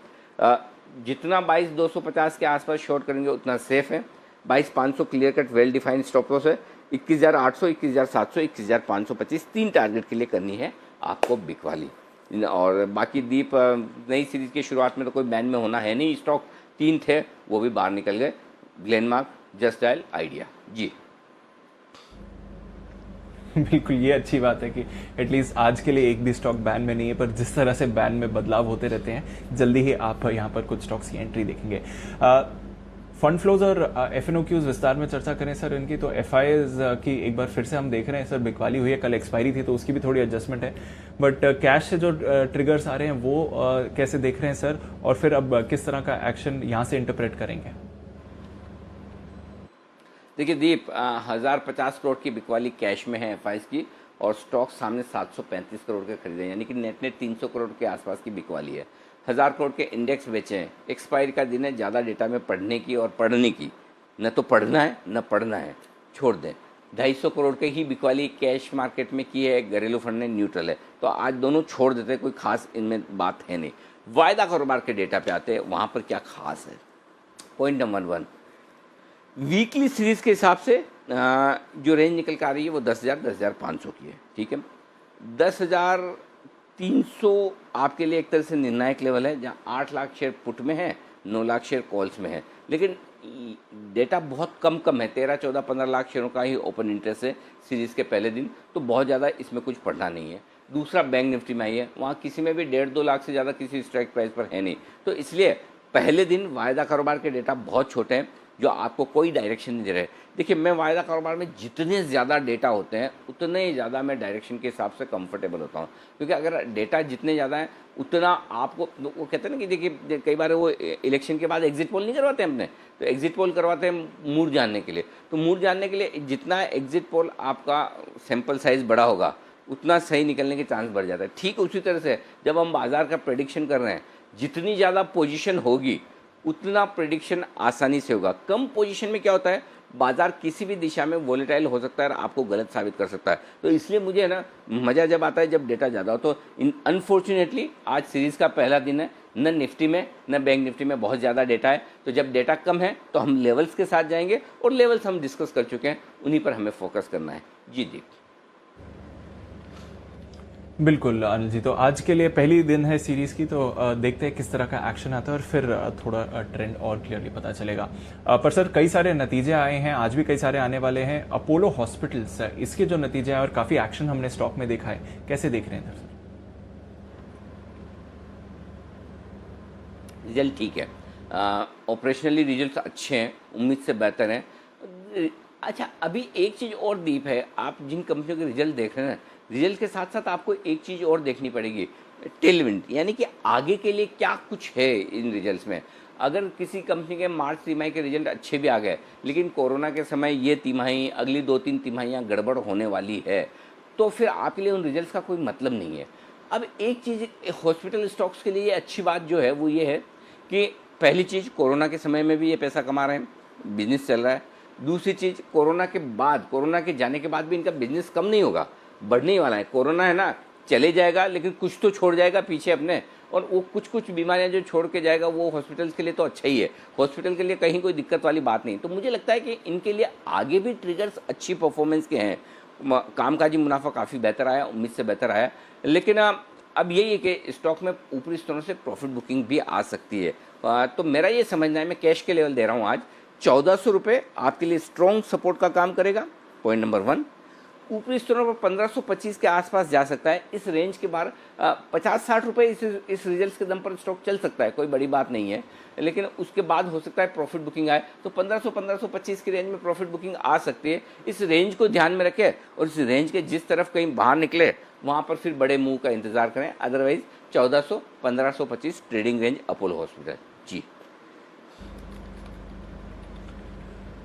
जितना 22,250 के आसपास शॉर्ट करेंगे उतना सेफ है। 22,500 clear cut well defined stop loss है, 21,800, 21,700, 21,525 तीन टारगेट के लिए करनी है आपको बिक वाली। और बाकी दीप नई सीरीज की शुरुआत में तो कोई बैन में होना है नहीं, स्टॉक 3 थे वो भी बाहर निकल गए, ग्लेनमार्क, जस्ट डायल, आइडिया। जी बिल्कुल, ये अच्छी बात है कि एटलीस्ट आज के लिए एक भी स्टॉक बैन में नहीं है, पर जिस तरह से बैन में बदलाव होते रहते हैं, जल्दी ही आप यहाँ पर कुछ स्टॉक्स की एंट्री देखेंगे। फंड फ्लोज और एफएनओक्यूज विस्तार में चर्चा करें सर इनकी, तो एफआईएज की एक बार फिर से हम देख रहे हैं सर, बिकवाली हुई है, कल एक्सपायरी थी तो उसकी भी थोड़ी एडजस्टमेंट है, बट कैश से जो ट्रिगर्स आ रहे हैं वो कैसे देख रहे हैं सर, और फिर अब किस तरह का एक्शन यहाँ से इंटरप्रेट करेंगे? देखिए दीप, 1,050 करोड़ की बिकवाली कैश में है एफआईएस की, और स्टॉक सामने 735 करोड़ के खरीदे हैं, यानी कि नेट 300 करोड़ के आसपास की बिकवाली है। 1,000 करोड़ के इंडेक्स बेचे हैं, एक्सपायरी का दिन है, ज़्यादा डेटा में पढ़ने की और पढ़ने की, न तो पढ़ना है न पढ़ना है, छोड़ दें। 250 करोड़ के ही बिकवाली कैश मार्केट में की है, घरेलू फंड ने न्यूट्रल है, तो आज दोनों छोड़ देते हैं, कोई खास इनमें बात है नहीं। वायदा कारोबार के डेटा पे आते हैं, वहाँ पर क्या खास है। पॉइंट नंबर 1, वीकली सीरीज के हिसाब से जो रेंज निकल कर आ रही है वो 10,000, 10,500 की है, ठीक है। 10,300 आपके लिए एक तरह से निर्णायक लेवल है, जहाँ 8 लाख शेयर पुट में है, 9 लाख शेयर कॉल्स में है, लेकिन डेटा बहुत कम है, 13, 14, 15 लाख शेयरों का ही ओपन इंटरेस्ट है सीरीज़ के पहले दिन, तो बहुत ज़्यादा इसमें कुछ पढ़ना नहीं है। दूसरा, बैंक निफ्टी में आई है, वहाँ किसी में भी 1.5-2 लाख से ज़्यादा किसी स्ट्राइक प्राइस पर है नहीं, तो इसलिए पहले दिन वायदा कारोबार के डेटा बहुत छोटे हैं, जो आपको कोई डायरेक्शन नहीं दे रहे। देखिए, मैं वायदा कारोबार में जितने ज़्यादा डेटा होते हैं उतने ही ज़्यादा मैं डायरेक्शन के हिसाब से कंफर्टेबल होता हूँ, क्योंकि अगर डेटा जितने ज़्यादा हैं उतना आपको, वो कहते हैं ना कि देखिए कई बार वो इलेक्शन के बाद एग्जिट पोल नहीं करवाते हैं अपने, तो एग्जिट पोल करवाते हैं मूड जानने के लिए। तो मूड जानने के लिए जितना एग्जिट पोल आपका सैंपल साइज़ बड़ा होगा उतना सही निकलने के चांस बढ़ जाता है। ठीक उसी तरह से जब हम बाजार का प्रेडिक्शन कर रहे हैं, जितनी ज़्यादा पोजीशन होगी उतना प्रेडिक्शन आसानी से होगा। कम पोजीशन में क्या होता है, बाजार किसी भी दिशा में वोलेटाइल हो सकता है और आपको गलत साबित कर सकता है। तो इसलिए मुझे ना मज़ा जब आता है जब डेटा ज़्यादा हो। तो अनफॉर्चुनेटली आज सीरीज़ का पहला दिन है, न निफ्टी में न बैंक निफ्टी में बहुत ज़्यादा डेटा है। तो जब डेटा कम है तो हम लेवल्स के साथ जाएंगे, और लेवल्स हम डिस्कस कर चुके हैं, उन्हीं पर हमें फोकस करना है। जी बिल्कुल अनिल जी, तो आज के लिए पहली दिन है सीरीज की, तो देखते हैं किस तरह का एक्शन आता है और फिर थोड़ा ट्रेंड और क्लियरली पता चलेगा। पर सर, कई सारे नतीजे आए हैं, आज भी कई सारे आने वाले हैं। अपोलो हॉस्पिटल्स, इसके जो नतीजे आए और काफी एक्शन हमने स्टॉक में देखा है, कैसे देख रहे हैं सर? रिजल्ट ठीक है, ऑपरेशनली रिजल्ट अच्छे हैं, उम्मीद से बेहतर हैं। अच्छा, अभी एक चीज़ और दीप है, आप जिन कंपनियों के रिजल्ट देख रहे हैं, रिजल्ट के साथ साथ आपको एक चीज़ और देखनी पड़ेगी, टेलविंड, यानी कि आगे के लिए क्या कुछ है इन रिजल्ट्स में। अगर किसी कंपनी के मार्च तिमाही के रिजल्ट अच्छे भी आ गए, लेकिन कोरोना के समय ये तिमाही, अगली 2-3 तिमाहियाँ गड़बड़ होने वाली है, तो फिर आपके लिए उन रिजल्ट्स का कोई मतलब नहीं है। अब एक चीज़ हॉस्पिटल स्टॉक्स के लिए अच्छी बात जो है वो ये है कि पहली चीज़, कोरोना के समय में भी ये पैसा कमा रहे हैं, बिजनेस चल रहा है। दूसरी चीज़, कोरोना के बाद, कोरोना के जाने के बाद भी इनका बिजनेस कम नहीं होगा, बढ़ने ही वाला है। कोरोना है ना, चले जाएगा लेकिन कुछ तो छोड़ जाएगा पीछे अपने, और वो कुछ बीमारियां जो छोड़ के जाएगा वो हॉस्पिटल्स के लिए तो अच्छा ही है, हॉस्पिटल के लिए कहीं कोई दिक्कत वाली बात नहीं। तो मुझे लगता है कि इनके लिए आगे भी ट्रिगर्स अच्छी परफॉर्मेंस के हैं। कामकाजी मुनाफा काफ़ी बेहतर आया, उम्मीद से बेहतर आया, लेकिन अब यही है कि स्टॉक में ऊपरी स्तरों से प्रॉफिट बुकिंग भी आ सकती है। तो मेरा ये समझना है, मैं कैश के लेवल दे रहा हूँ आज 1400 रुपये आपके लिए स्ट्रॉन्ग सपोर्ट का काम करेगा, पॉइंट नंबर 1। ऊपरी स्तरों पर 1525 के आसपास जा सकता है। इस रेंज के बाहर 50-60 रुपये इस रिजल्ट्स के दम पर स्टॉक चल सकता है, कोई बड़ी बात नहीं है, लेकिन उसके बाद हो सकता है प्रॉफिट बुकिंग आए, तो 1500-1525 की रेंज में प्रॉफिट बुकिंग आ सकती है। इस रेंज को ध्यान में रखें और इस रेंज के जिस तरफ कहीं बाहर निकले वहाँ पर फिर बड़े मूव का इंतजार करें। Otherwise 1400-1525 trading range Apollo hospital. जी,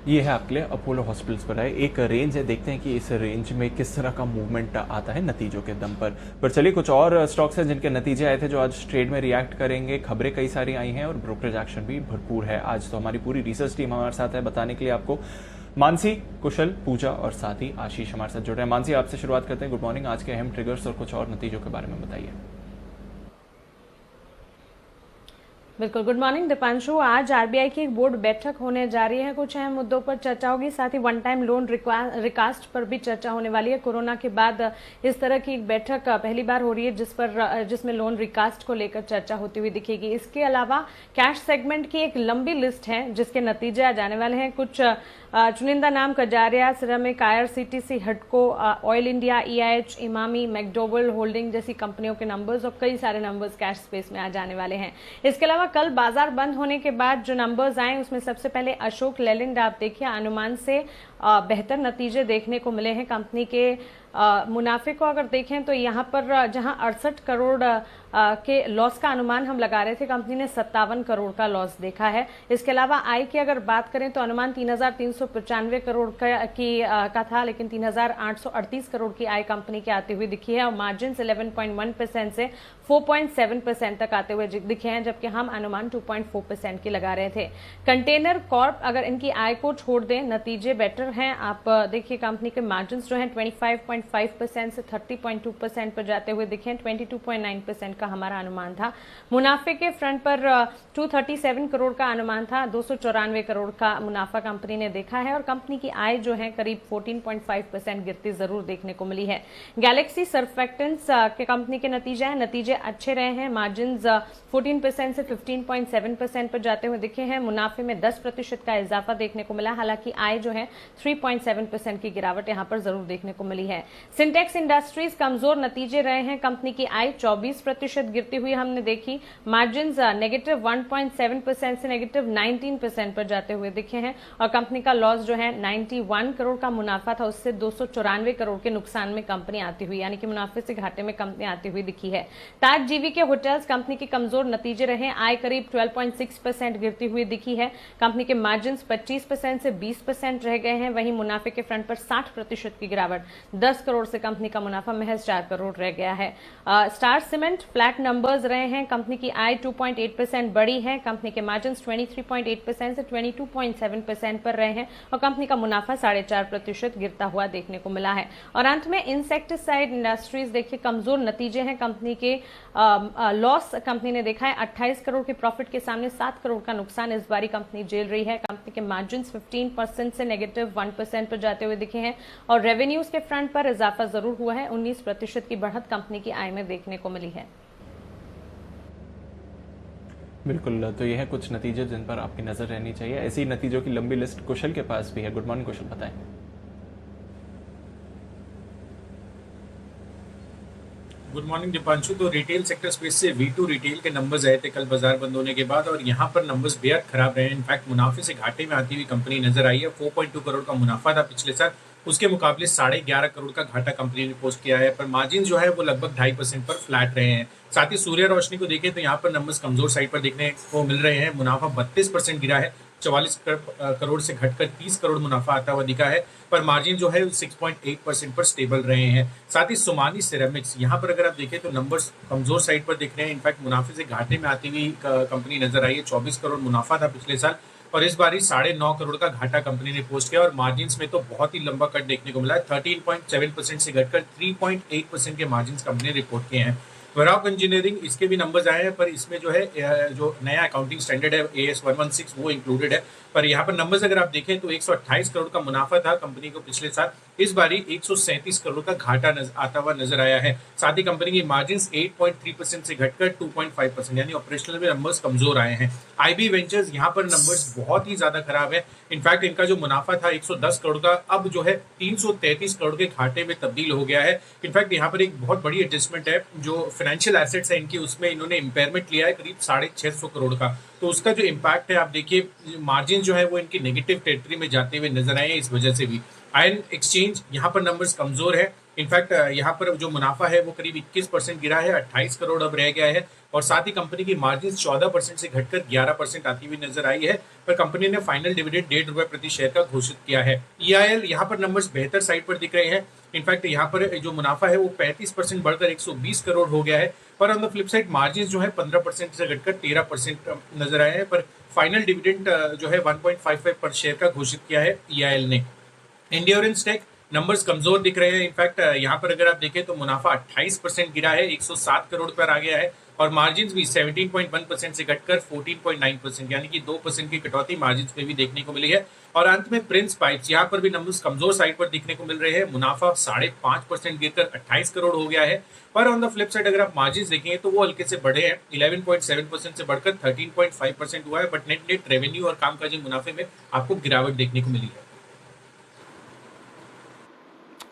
ये है आपके लिए अपोलो हॉस्पिटल्स पर है, एक रेंज है, देखते हैं कि इस रेंज में किस तरह का मूवमेंट आता है नतीजों के दम पर चलिए कुछ और स्टॉक्स हैं जिनके नतीजे आए थे जो आज ट्रेड में रिएक्ट करेंगे। खबरें कई सारी आई हैं और ब्रोकरेज एक्शन भी भरपूर है आज। तो हमारी पूरी रिसर्च टीम हमारे साथ है बताने के लिए आपको। मानसी, कुशल, पूजा और साथ ही आशीष हमारे साथ जुड़ रहे हैं। मानसी, आपसे शुरुआत करते हैं। गुड मॉर्निंग, आज के अहम ट्रिगर्स और कुछ और नतीजों के बारे में बताइए। बिल्कुल, गुड मॉर्निंग दीपांशु। आज आरबीआई की एक बोर्ड बैठक होने जा रही है, कुछ अहम मुद्दों पर चर्चा होगी, साथ ही वन टाइम लोन रिकास्ट पर भी चर्चा होने वाली है। कोरोना के बाद इस तरह की एक बैठक पहली बार हो रही है जिसमें लोन रिकास्ट को लेकर चर्चा होती हुई दिखेगी। इसके अलावा कैश सेगमेंट की एक लंबी लिस्ट है जिसके नतीजे आ जाने वाले हैं। कुछ चुनिंदा नाम कजारिया सिरेमिक, आईआरसीटीसी, हडको, oil India, EIH, Emami, McDowell holding जैसी कंपनियों के नंबर्स और कई सारे नंबर्स कैश स्पेस में आ जाने वाले हैं। इसके अलावा कल बाजार बंद होने के बाद जो नंबर्स आए उसमें सबसे पहले अशोक लेलैंड, आप देखिए अनुमान से बेहतर नतीजे देखने को मिले हैं। कंपनी के मुनाफे को अगर देखें तो यहाँ पर जहाँ 68 करोड़ के लॉस का अनुमान हम लगा रहे थे, कंपनी ने 57 करोड़ का लॉस देखा है। इसके अलावा आय की अगर बात करें तो अनुमान 3,395 करोड़ का था, लेकिन 3,838 करोड़ की आय कंपनी के आते हुए दिखी है और मार्जिन 11.1% से 4.7% तक आते हुए दिखे हैं, जबकि हम अनुमान 2.4% की लगा रहे थे। कंटेनर कॉर्प अगर इनकी आय को छोड़ दें नतीजे बेटर हैं। आप देखिए कंपनी के मार्जिन जो हैं 25.5% से 30.2% पर जाते हुए दिखे हैं, 22.9% का हमारा अनुमान था। मुनाफे के फ्रंट पर 237 करोड़ का अनुमान था, 294 करोड़ का मुनाफा कंपनी ने देखा है और कंपनी की आय जो है करीब 14.5% गिरती जरूर देखने को मिली है। गैलेक्सी सर्फेक्टेंट्स के कंपनी के नतीजे अच्छे रहे हैं। मार्जिन 14% से 15.7% पर जाते हुए दिखे हैं। मुनाफे में 10% का इजाफा देखने को मिला, हालांकि आय जो है 3.7% की गिरावट यहां पर जरूर देखने को मिली है। सिंटेक्स इंडस्ट्रीज कमजोर नतीजे रहे हैं। कंपनी की आय 24% गिरती हुई हमने देखी। मार्जिन नेगेटिव 1.7% से नेगेटिव 19% पर जाते हुए दिखे हैं और कंपनी का लॉस जो है 91 करोड़ का मुनाफा था, उससे 294 करोड़ के नुकसान में कंपनी आती हुई, यानी कि मुनाफे से घाटे में कंपनी आती हुई दिखी है। ताज जीवी के होटल्स कंपनी के कमजोर नतीजे रहे। आय करीब 12.6% गिरती हुई दिखी है। कंपनी के मार्जिन 25% से 20% रह गए हैं। वहीं मुनाफे के फ्रंट पर 60% की गिरावट, 10 करोड़ से कंपनी का मुनाफा महज 4 करोड़ रह गया है। स्टार सीमेंट फ्लैट नंबर्स रहे हैं। कंपनी की आय 2.8% बढ़ी है। कंपनी के मार्जिन 23.8% से 22.7% पर रहे हैं और कंपनी का मुनाफा 4.5% गिरता हुआ देखने को मिला है। और अंत में इंसेक्टिसाइड इंडस्ट्रीज देखिए कमजोर नतीजे हैं कंपनी के। लॉस कंपनी ने देखा है 28 करोड़ के प्रॉफिट के सामने 7 करोड़ का नुकसान इस बारी कंपनी झेल रही है। कंपनी के मार्जिन 15% से नेगेटिव 1% पर जाते हुए दिखे हैं और रेवेन्यूज के फ्रंट पर इजाफा जरूर हुआ है। 19% की बढ़त कंपनी की आय में देखने को मिली है। बिल्कुल, तो ये है कुछ नतीजे जिन पर आपकी नजर रहनी चाहिए। ऐसी नतीजों की लंबी लिस्ट कुशल के पास भी है। गुड मॉर्निंग कुशल, बताएं। Good morning Deepanshu. तो रिटेल सेक्टर स्पेस से V2 रिटेल के नंबर्स आए थे कल बाजार बंद होने के बाद और यहाँ पर नंबर्स बेहद खराब रहे हैं। इनफैक्ट मुनाफे से घाटे में आती हुई कंपनी नजर आई है। 4.2 करोड़ का मुनाफा था पिछले साल, उसके मुकाबले 11.5 करोड़ का घाटा कंपनी ने पोस्ट किया है। पर मार्जिन जो है वो लगभग 2.5% पर फ्लैट रहे हैं। साथ ही सूर्य रोशनी को देखें तो यहाँ पर नंबर्स कमजोर साइड पर देखने को मिल रहे हैं। मुनाफा 32% गिरा है, 44 करोड़ से घटकर 30 करोड़ मुनाफा आता हुआ दिखा है। पर मार्जिन जो है 6.8% पर स्टेबल रहे हैं। साथ ही सोमानी सिरेमिक्स, यहाँ पर अगर आप देखें तो नंबर्स कमजोर साइड पर दिख रहे हैं। इनफैक्ट मुनाफे से घाटे में आती हुई कंपनी नजर आई है। 24 करोड़ मुनाफा था पिछले साल और इस बार 9.5 करोड़ का घाटा कंपनी ने पोस्ट किया और मार्जिन में तो बहुत ही लंबा कट देखने को मिला है। 13.7% से घटकर 3.8% के मार्जिन कंपनी ने रिपोर्ट किए हैं। वराक इंजीनियरिंग, इसके भी नंबर्स आए हैं पर इसमें जो है जो नया अकाउंटिंग स्टैंडर्ड है AS 116 वो इंक्लूडेड है। पर यहाँ पर नंबर्स अगर आप देखें तो 128 करोड़ का मुनाफा था कंपनी को पिछले साल, इस बारी 137 करोड़ का घाटा आता हुआ नजर आया है। साथ ही कंपनी की मार्जिन 8.3% से घटकर 2.5%, यानी ऑपरेशनल में नंबर्स कमजोर आए हैं। IB वेंचर्स, यहाँ पर नंबर्स बहुत ही ज्यादा खराब है। इनफैक्ट इनका जो मुनाफा था 110 करोड़ का, अब जो है 333 करोड़ के घाटे में तब्दील हो गया है। इनफैक्ट यहाँ पर एक बहुत बड़ी एडजस्टमेंट है, जो फाइनेंशियल एसेट्स है इनकी उसमें इन्होंने इंपेयरमेंट लिया है करीब 650 करोड़ का। तो उसका जो इम्पैक्ट है आप देखिए, मार्जिन जो है वो इनकी नेगेटिव टेरिटरी में जाते हुए नजर आए हैं। इस वजह से भी आयरन एक्सचेंज, यहाँ पर नंबर्स कमजोर है। इनफैक्ट यहाँ पर जो मुनाफा है वो करीब 21% गिरा है, 28 करोड़ अब रह गया है। और साथ ही कंपनी की मार्जिन 14% से घटकर 11% आती हुई नजर आई है। पर कंपनी ने फाइनल डिविडेंड ₹1.5 प्रति शेयर का घोषित किया है। EIL, यहाँ पर नंबर्स बेहतर साइड पर दिख रहे हैं। इनफैक्ट यहाँ पर जो मुनाफा है वो 35% बढ़कर 120 करोड़ हो गया है। पर on the flip side margin जो है 15% से घटकर 13% नजर आए हैं। पर फाइनल डिविडेंड जो है 1.55 पर शेयर का घोषित किया है EIL ने। एंड्योरेंस टेक, नंबर्स कमजोर दिख रहे हैं। इनफैक्ट यहाँ पर अगर आप देखें तो मुनाफा 28% गिरा है, 107 करोड़ पर आ गया है और मार्जिन भी 17.1% से घटकर 14.9%, यानी कि 2% की कटौती मार्जिन में भी देखने को मिली है। और अंत में प्रिंस पाइप्स, यहाँ पर भी नंबर्स कमजोर साइड पर दिखने को मिल रहे हैं। मुनाफा 5.5% गिरकर 28 करोड़ हो गया है। पर ऑन द फ्लिप साइड अगर आप मार्जिन देखेंगे तो वो हल्के से बढ़े हैं, 11.7% से बढ़कर 13.5% हुआ है। बट नेट रेवेन्यू और कामकाजी मुनाफे में आपको गिरावट देखने को मिली है।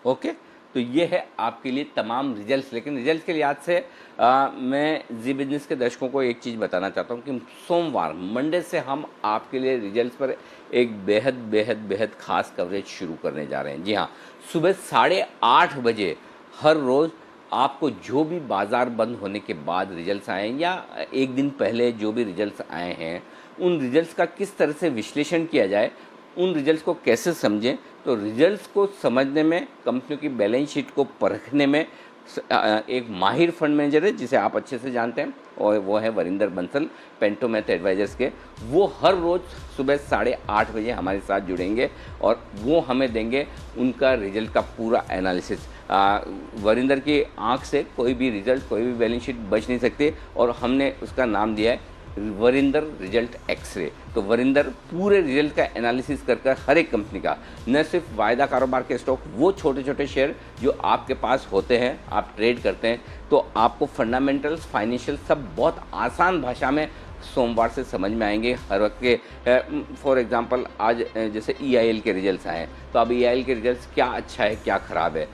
ओके, तो ये है आपके लिए तमाम रिजल्ट्स। लेकिन रिजल्ट्स के लिहाज से मैं जी बिजनेस के दर्शकों को एक चीज़ बताना चाहता हूँ कि सोमवार मंडे से हम आपके लिए रिजल्ट्स पर एक बेहद बेहद बेहद खास कवरेज शुरू करने जा रहे हैं। जी हाँ, सुबह 8:30 बजे हर रोज़ आपको जो भी बाज़ार बंद होने के बाद रिजल्ट्स आए हैं या एक दिन पहले जो भी रिजल्ट्स आए हैं, उन रिजल्ट्स का किस तरह से विश्लेषण किया जाए, उन रिजल्ट्स को कैसे समझें। तो रिजल्ट्स को समझने में, कंपनियों की बैलेंस शीट को परखने में एक माहिर फंड मैनेजर है जिसे आप अच्छे से जानते हैं और वो है वरिंदर बंसल, पेंटोमैथ एडवाइजर्स के। वो हर रोज़ सुबह 8:30 बजे हमारे साथ जुड़ेंगे और वो हमें देंगे उनका रिजल्ट का पूरा एनालिसिस। वरिंदर की आंख से कोई भी रिजल्ट, कोई भी बैलेंस शीट बच नहीं सकती और हमने उसका नाम दिया है वरिंदर रिजल्ट एक्सरे। तो वरिंदर पूरे रिजल्ट का एनालिसिस कर हर एक कंपनी का, न सिर्फ वायदा कारोबार के स्टॉक, वो छोटे छोटे शेयर जो आपके पास होते हैं, आप ट्रेड करते हैं, तो आपको फंडामेंटल्स, फाइनेंशियल सब बहुत आसान भाषा में सोमवार से समझ में आएंगे। हर वक्त के फॉर एग्जांपल आज जैसे EIL के रिजल्ट्स आए तो अब EIL के रिजल्ट्स क्या अच्छा है क्या ख़राब है,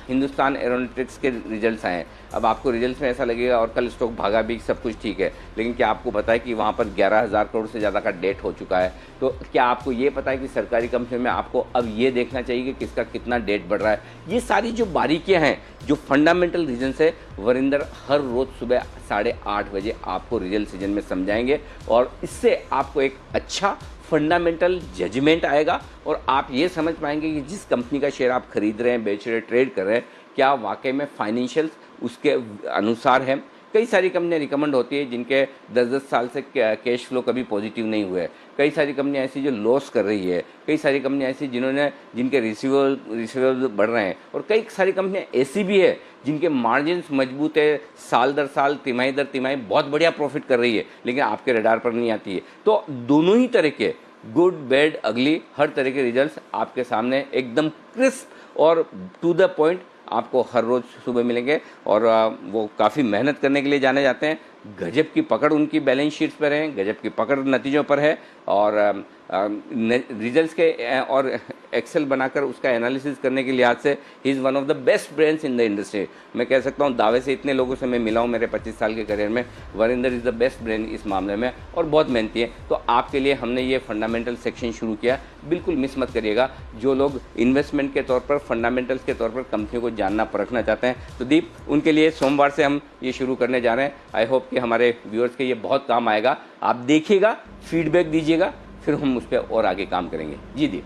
हिंदुस्तान एरोनॉटिक्स के रिजल्ट्स आए, अब आपको रिजल्ट्स में ऐसा लगेगा और कल स्टॉक भागा भी, सब कुछ ठीक है, लेकिन क्या आपको पता है कि वहाँ पर 11,000 करोड़ से ज़्यादा का डेट हो चुका है। तो क्या आपको ये पता है कि सरकारी कंपनियों में आपको अब ये देखना चाहिए कि किसका कितना डेट बढ़ रहा है। ये सारी जो बारीकियाँ हैं, जो फंडामेंटल रीजन है, वरिंदर हर रोज़ सुबह 8:30 बजे आपको रिजल्ट सीजन में समझाएंगे और इससे आपको एक अच्छा फंडामेंटल जजमेंट आएगा और आप ये समझ पाएंगे कि जिस कंपनी का शेयर आप खरीद रहे हैं, बेच रहे हैं, ट्रेड कर रहे हैं, क्या वाकई में फाइनेंशियल्स उसके अनुसार है। कई सारी कंपनियां रिकमेंड होती है जिनके 10-10 साल से कैश फ्लो कभी पॉजिटिव नहीं हुए, कई सारी कंपनियां ऐसी जो लॉस कर रही है, कई सारी कंपनियां ऐसी जिनके रिसीवेबल बढ़ रहे हैं, और कई सारी कंपनियां ऐसी भी है जिनके मार्जिन्स मजबूत है, साल दर साल, तिमाही दर तिमाही बहुत बढ़िया प्रॉफिट कर रही है, लेकिन आपके रडार पर नहीं आती है। तो दोनों ही तरह के गुड बैड अगली हर तरह के रिजल्ट्स आपके सामने एकदम क्रिस्प और टू द पॉइंट आपको हर रोज़ सुबह मिलेंगे। और वो काफ़ी मेहनत करने के लिए जाने जाते हैं। गजब की पकड़ उनकी बैलेंस शीट्स पर है, गजब की पकड़ नतीजों पर है, और रिजल्ट्स के और एक्सेल बनाकर उसका एनालिसिस करने के लिहाज से he is one of the best brains in the industry. मैं कह सकता हूँ दावे से, इतने लोगों से मैं मिला हूँ मेरे 25 साल के करियर में, Varinder is the best brain इस मामले में और बहुत मेहनती है। तो आपके लिए हमने ये फंडामेंटल सेक्शन शुरू किया, बिल्कुल मिस मत करिएगा। जो लोग इन्वेस्टमेंट के तौर पर, फंडामेंटल्स के तौर पर कंपनियों को जानना परखना चाहते हैं, तो दीप, उनके लिए सोमवार से हम ये शुरू करने जा रहे हैं। आई होप कि हमारे व्यूअर्स के ये बहुत काम आएगा। आप देखिएगा, फीडबैक दीजिएगा, फिर हम उस पर और आगे काम करेंगे। जी दीप।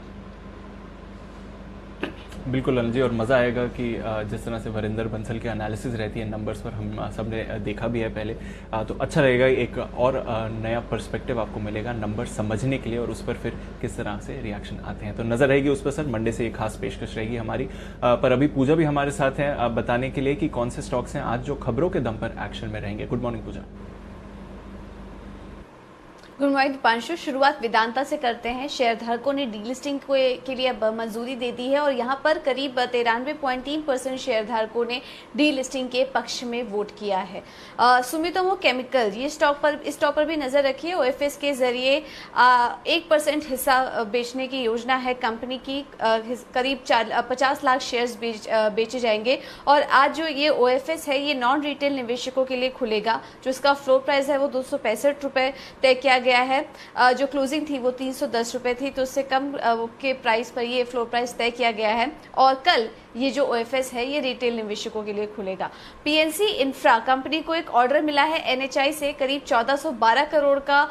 बिल्कुल अनिल जी, और मज़ा आएगा कि जिस तरह से वरिंदर बंसल की एनालिसिस रहती है नंबर्स पर, हम सब ने देखा भी है पहले, तो अच्छा रहेगा। एक और नया पर्सपेक्टिव आपको मिलेगा नंबर समझने के लिए, और उस पर फिर किस तरह से रिएक्शन आते हैं। तो नज़र रहेगी उस पर सर। मंडे से एक खास पेशकश रहेगी हमारी। पर अभी पूजा भी हमारे साथ हैं बताने के लिए कि कौन से स्टॉक्स हैं आज जो खबरों के दम पर एक्शन में रहेंगे। Good morning Pooja. Good morning Deepanshu. शुरुआत वेदांता से करते हैं। शेयर धारकों ने डीलिस्टिंग के लिए अब मंजूरी दे दी है और यहां पर करीब 93.3% शेयर धारकों ने डीलिस्टिंग के पक्ष में वोट किया है। सुमितोमो केमिकल, ये इस स्टॉक पर भी नजर रखिए। OFS के जरिए 1% हिस्सा बेचने की योजना है कंपनी की। करीब 50 लाख शेयर्स बेचे जाएंगे और आज जो ये OFS है ये नॉन रिटेल निवेशकों के लिए खुलेगा। जो इसका फ्लोर प्राइस है वो 265 रुपये तय किया गया है। जो क्लोजिंग थी वो 310 रुपये थी, तो उससे कम के प्राइस पर ये फ्लोर प्राइस तय किया गया है। और कल ये जो OFS है ये रिटेल निवेशकों के लिए खुलेगा। PNC इंफ्रा कंपनी को एक ऑर्डर मिला है NHI से, करीब 1412 करोड़ का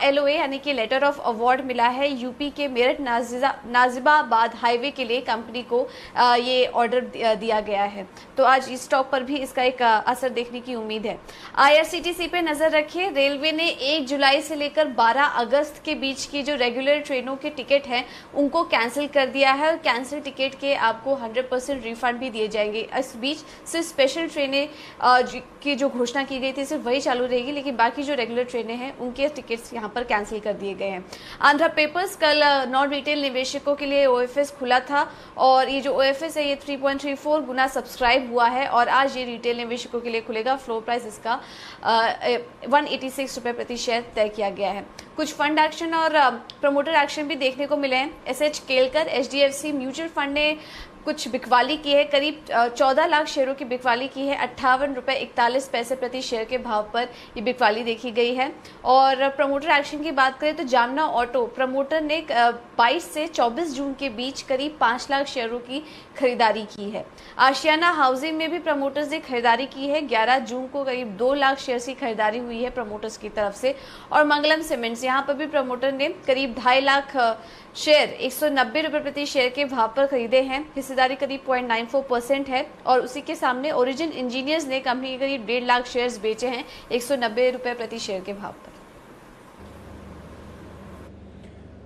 LOA यानी कि लेटर ऑफ अवार्ड मिला है। यूपी के मेरठ नाजिबाबाद हाईवे के लिए कंपनी को ये ऑर्डर दिया गया है। तो आज इस स्टॉक पर भी इसका एक असर देखने की उम्मीद है। IRCTC पे नजर रखिए। रेलवे ने 1 जुलाई से लेकर 12 अगस्त के बीच की जो रेगुलर ट्रेनों के टिकट हैं उनको कैंसिल कर दिया है और कैंसिल टिकट के आपको 100% रिफंड भी दिए जाएंगे। इस बीच सिर्फ स्पेशल ट्रेनें की जो घोषणा की गई थी सिर्फ वही चालू रहेगी, लेकिन बाकी जो रेगुलर ट्रेनें हैं उनके टिकट्स यहां पर कैंसिल कर दिए गए हैं। आंध्रा पेपर्स, कल नॉन रिटेल निवेशकों के लिए OFS खुला था और ये जो OFS है ये 3.34 गुना सब्सक्राइब हुआ है और आज ये रिटेल निवेशकों के लिए खुलेगा। फ्लोर प्राइस इसका 186 रुपये प्रति शेयर तय किया गया है। कुछ फंड एक्शन और प्रमोटर एक्शन भी देखने को मिले हैं। SH Kelkar HDFC mutual fund ने कुछ बिकवाली की है, करीब 14 लाख शेयरों की बिकवाली की है। 58 रुपये 41 पैसे प्रति शेयर के भाव पर ये बिकवाली देखी गई है। और प्रमोटर एक्शन की बात करें तो जामना ऑटो प्रमोटर ने 22 से 24 जून के बीच करीब 5 लाख शेयरों की खरीदारी की है। आशियाना हाउसिंग में भी प्रमोटर्स ने खरीदारी की है। 11 जून को करीब 2 लाख शेयर्स की खरीदारी हुई है प्रमोटर्स की तरफ से। और मंगलम सीमेंट्स, यहाँ पर भी प्रमोटर ने करीब 2.5 लाख शेयर 190 रुपये प्रति शेयर के भाव पर खरीदे हैं। हिस्सेदारी करीब 0.94% है। और उसी के सामने ओरिजिन इंजीनियर्स ने कंपनी के करीब 1.5 लाख शेयर्स बेचे हैं 190 रुपये प्रति शेयर के भाव पर।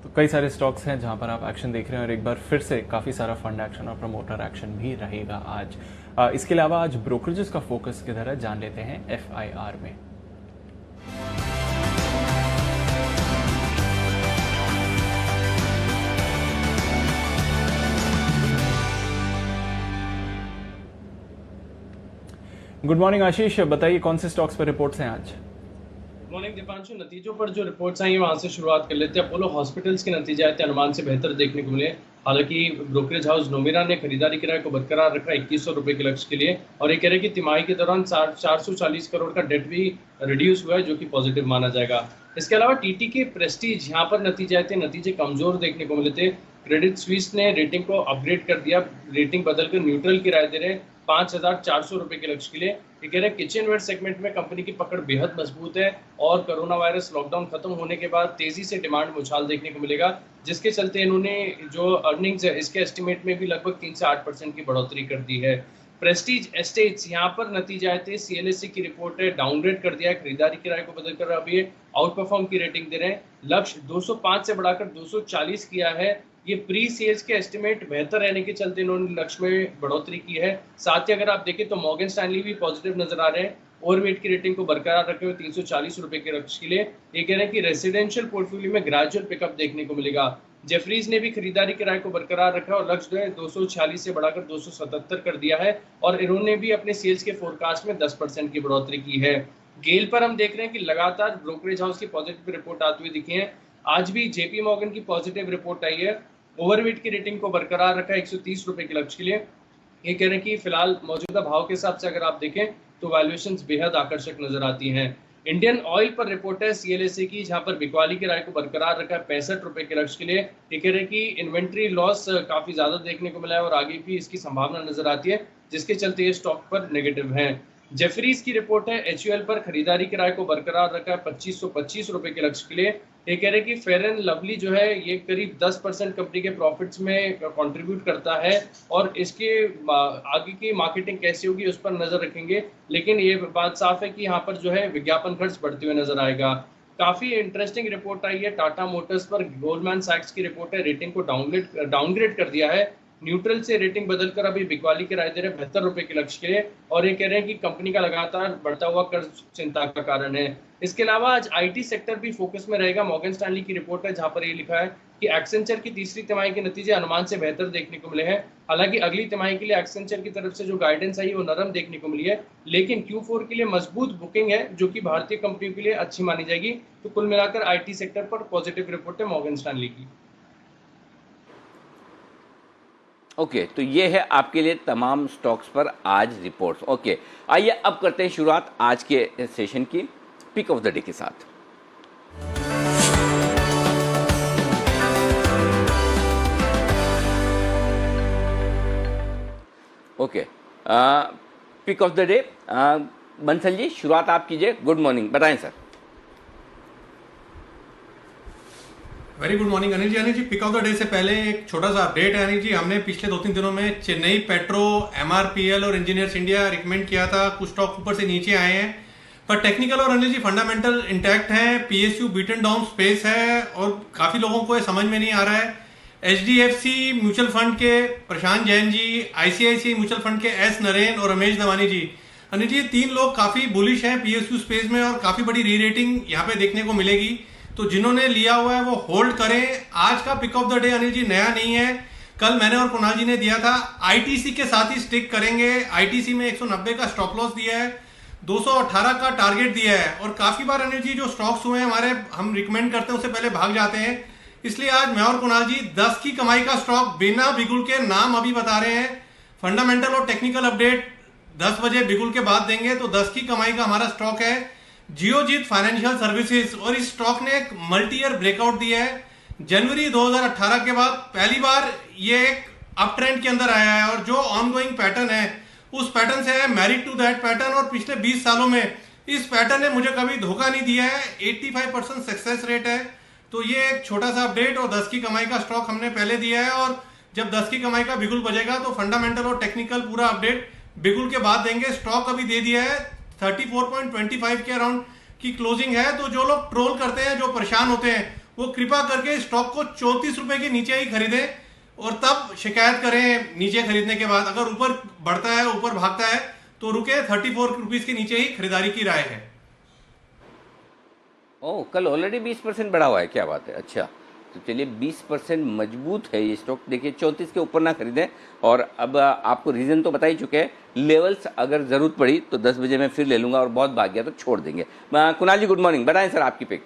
तो कई सारे स्टॉक्स हैं जहां पर आप एक्शन देख रहे हैं और एक बार फिर से काफ़ी सारा फंड एक्शन और प्रमोटर एक्शन भी रहेगा आज। इसके अलावा आज ब्रोकरेजेस का फोकस किधर है जान लेते हैं FIR में। गुड मॉर्निंग आशीष, बताइए कौन से स्टॉक्स पर रिपोर्ट्स हैं आज? मॉर्निंग दीपांशु, नतीजों पर जो रिपोर्ट्स आई हैं वहां से शुरुआत कर लेते हैं। अपोलो हॉस्पिटल्स के नतीजे आए थे अनुमान से बेहतर देखने को मिले। हालांकि ब्रोकरेज हाउस नोमेरा ने खरीदारी किराए को बरकरार रखा 2100 रुपए के लक्ष्य के लिए, और ये कह रहे हैं कि तिमाही के दौरान 440 करोड़ का डेट भी रिड्यूस हुआ है, जो कि पॉजिटिव माना जाएगा। इसके अलावा टीटी के प्रेस्टीज यहाँ पर नतीजे आए थे, नतीजे कमजोर देखने को मिले थे। क्रेडिट स्विस ने रेटिंग को अपग्रेड कर दिया, रेटिंग बदलकर न्यूट्रल की राय दे रहे हैं 5400 रुपए के लक्ष्य के लिए। ये कह रहे हैं किचनवेयर सेगमेंट में कंपनी की पकड़ बेहद मजबूत है, और कोरोना वायरस लॉकडाउन खत्म होने के बाद तेजी से डिमांड में उछाल देखने को मिलेगा, जिसके चलते इन्होंने जो अर्निंग्स है इसके एस्टिमेट में भी लगभग 3 से 8% की बढ़ोतरी कर दी है। प्रेस्टीज एस्टेट्स यहाँ पर नतीजे आए थे, सीएलएससी की रिपोर्ट है, डाउनग्रेड कर दिया है, खरीदारी किराए को बदलकर अब ये आउट परफॉर्म की रेटिंग दे रहे हैं। लक्ष्य 205 से बढ़ाकर 240 किया है। ये प्री सेल्स के एस्टिमेट बेहतर रहने के चलते इन्होंने लक्ष्य में बढ़ोतरी की है। साथ ही अगर आप देखें तो मॉर्गन स्टैनली भी पॉजिटिव नजर आ रहे हैं, ओवरवेट की रेटिंग को बरकरार रखे हुए 340 रुपए के लक्ष्य के लिए। ये कह रहे हैं कि रेसिडेंशियल पोर्टफोलियो में ग्रेजुअल पिकअप देखने को मिलेगा। जेफरीज ने भी खरीदारी किराए को बरकरार रखा और लक्ष्य जो है 246 से बढ़ाकर 277 कर दिया है, और इन्होंने भी अपने सेल्स के फोरकास्ट में 10% की बढ़ोतरी की है। गेल पर हम देख रहे हैं कि लगातार ब्रोकरेज हाउस की पॉजिटिव रिपोर्ट आती हुई दिखी है। आज भी जेपी मॉर्गन की पॉजिटिव रिपोर्ट आई है, ओवरवेट की रेटिंग को बरकरार रखा है 130 रुपए के लक्ष्य के लिए। ये कह रहे हैं कि फिलहाल मौजूदा भाव के हिसाब से अगर आप देखें तो वैल्यूएशंस बेहद आकर्षक नजर आती हैं। इंडियन ऑयल पर रिपोर्ट है सीएलएसए की, जहां पर बिकवाली की राय को बरकरार रखा है 65 रुपए के लक्ष्य के लिए। ये कह रहे हैं कि इन्वेंट्री लॉस काफी ज्यादा देखने को मिला है और आगे भी इसकी संभावना नजर आती है, जिसके चलते ये स्टॉक पर नेगेटिव है। जेफरीज की रिपोर्ट है, एचयूएल पर खरीदारी किराए को बरकरार रखा है 2525 रुपए के लक्ष्य के लिए। ये कह रहे हैं कि फेयर एंड लवली जो है ये करीब 10% कंपनी के प्रॉफिट्स में कंट्रीब्यूट करता है, और इसके आगे की मार्केटिंग कैसी होगी उस पर नजर रखेंगे, लेकिन ये बात साफ है कि यहाँ पर जो है विज्ञापन खर्च बढ़ते हुए नजर आएगा। काफी इंटरेस्टिंग रिपोर्ट आई है टाटा मोटर्स पर, गोल्डमैन सैक्स की रिपोर्ट है, रेटिंग को डाउनग्रेड कर दिया है, न्यूट्रल से रेटिंग बदलकर अभी बिकवाली के राय दे रहे 72 रुपए के लक्ष्य के लिए, और ये कह रहे हैं कि कंपनी का लगातार बढ़ता हुआ कर्ज चिंता का कारण है। इसके अलावा आज आईटी सेक्टर भी फोकस में रहेगा। मॉर्गन स्टैनली की रिपोर्ट है जहां पर ये लिखा है कि एक्सेंचर की तीसरी तिमाही के नतीजे अनुमान से बेहतर देखने को मिले हैं। हालांकि अगली तिमाही के लिए एक्सेंचर की तरफ से जो गाइडेंस आई वो नरम देखने को मिली है, लेकिन Q4 के लिए मजबूत बुकिंग है, जो कि भारतीय कंपनियों के लिए अच्छी मानी जाएगी। तो कुल मिलाकर आईटी सेक्टर पर पॉजिटिव रिपोर्ट है मॉर्गन स्टैनली की। ओके, तो ये है आपके लिए तमाम स्टॉक्स पर आज रिपोर्ट्स। ओके, आइए अब करते हैं शुरुआत आज के सेशन की पिक ऑफ द डे के साथ। Okay, pick of the day, Bansal ji शुरुआत आप कीजिए। गुड मॉर्निंग, बताएं sir. Very good morning Anil ji. Pick of the day से पहले एक छोटा सा अपडेट है अनिल जी। हमने पिछले 2-3 दिनों में चेन्नई पेट्रो, एमआरपीएल और इंजीनियर्स इंडिया रिकमेंड किया था। कुछ स्टॉक ऊपर से नीचे आए हैं, पर टेक्निकल और अनिल जी फंडामेंटल इंटैक्ट हैं। पीएसयू बीटन डाउन स्पेस है और काफी लोगों को ये समझ में नहीं आ रहा है। एचडीएफसी म्यूचुअल फंड के प्रशांत Jain ji, ICICI mutual fund के एस नरेन और रमेश दवानी जी, अनिल जी 3 लोग काफी बुलिश हैं पीएसयू स्पेस में, और काफी बड़ी री रेटिंग यहाँ पे देखने को मिलेगी। तो जिन्होंने लिया हुआ है वो होल्ड करें। आज का pick of the day Anil ji नया नहीं है, कल मैंने और कुणाल जी ने दिया था। आईटीसी के साथ ही स्टिक करेंगे। आईटीसी में 190 का स्टॉप लॉस दिया है, 218 का टारगेट दिया है, और काफी बार अनिल जी जो स्टॉक्स हुए हैं हमारे, हम रिकमेंड करते हैं उससे पहले भाग जाते हैं। इसलिए आज मैं और कुणाल जी 10 की कमाई का स्टॉक बिना बिगुल के नाम अभी बता रहे हैं। फंडामेंटल और टेक्निकल अपडेट 10 बजे बिगुल के बाद देंगे। तो 10 की कमाई का हमारा स्टॉक है जियोजीत फाइनेंशियल सर्विसेज, और इस स्टॉक ने एक मल्टी ईयर ब्रेकआउट दिया है। जनवरी 2018 के बाद पहली बार ये एक अप ट्रेंड के अंदर आया है, और जो ऑनगोइंग पैटर्न है उस पैटर्न से है मैरिड टू दैट पैटर्न, और पिछले 20 सालों में इस पैटर्न ने मुझे कभी धोखा नहीं दिया है। 85% सक्सेस रेट है। तो ये एक छोटा सा अपडेट, और 10 की कमाई का स्टॉक हमने पहले दिया है, और जब 10 की कमाई का बिगुल बजेगा तो फंडामेंटल और टेक्निकल पूरा अपडेट बिगुल के बाद देंगे। स्टॉक अभी दे दिया है 34.25 के अराउंड की क्लोजिंग है। तो जो लोग ट्रोल करते हैं, जो परेशान होते हैं, वो कृपा करके स्टॉक को 34 रुपए के नीचे ही खरीदें, और तब शिकायत करें नीचे खरीदने के बाद। अगर ऊपर बढ़ता है, ऊपर भागता है तो रुके। 34 रुपीज के नीचे ही खरीदारी की राय है। ओह, कल ऑलरेडी 20% बढ़ा हुआ है, क्या बात है। अच्छा, तो चलिए 20% मजबूत है ये स्टॉक। देखिए 34 के ऊपर ना खरीदें। और अब आपको रीज़न तो बता ही चुके हैं, लेवल्स अगर ज़रूरत पड़ी तो 10 बजे मैं फिर ले लूँगा और बहुत भाग गया तो छोड़ देंगे। कुणाल जी गुड मॉर्निंग, बताएं सर आपकी pick.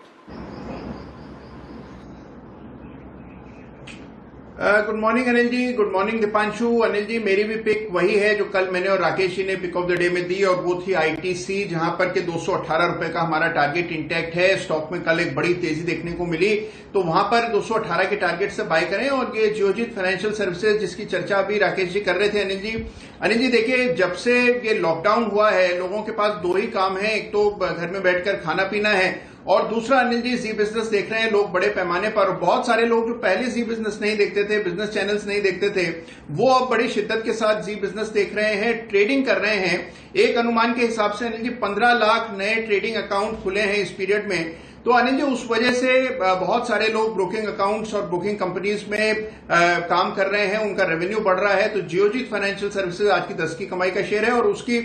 Good morning Anil ji, good morning Deepanshu. Anil ji मेरी भी पिक वही है जो कल मैंने और राकेश जी ने पिक ऑफ द डे में दी, और वो थी आईटीसी, जहां पर के 218 रुपए का हमारा टारगेट इंटैक्ट है। स्टॉक में कल एक बड़ी तेजी देखने को मिली, तो वहां पर 218 के टारगेट से बाय करें। और ये जियोजीत फाइनेंशियल सर्विसेज जिसकी चर्चा अभी राकेश जी कर रहे थे अनिल जी देखिए, जब से ये लॉकडाउन हुआ है लोगों के पास दो ही काम है, एक तो घर में बैठकर खाना पीना है, और दूसरा अनिल जी जी बिजनेस देख रहे हैं लोग बड़े पैमाने पर। बहुत सारे लोग जो पहले जी बिजनेस नहीं देखते थे, बिजनेस चैनल्स नहीं देखते थे, वो अब बड़ी शिद्दत के साथ जी बिजनेस देख रहे हैं, ट्रेडिंग कर रहे हैं। एक अनुमान के हिसाब से अनिल जी 15 लाख नए ट्रेडिंग अकाउंट खुले हैं इस पीरियड में। तो अनिल जी उस वजह से बहुत सारे लोग ब्रोकिंग अकाउंट्स और ब्रोकिंग कंपनीज में काम कर रहे हैं, उनका रेवेन्यू बढ़ रहा है। तो जियोजीत फाइनेंशियल सर्विसेज आज की 10 की कमाई का शेयर है, और उसकी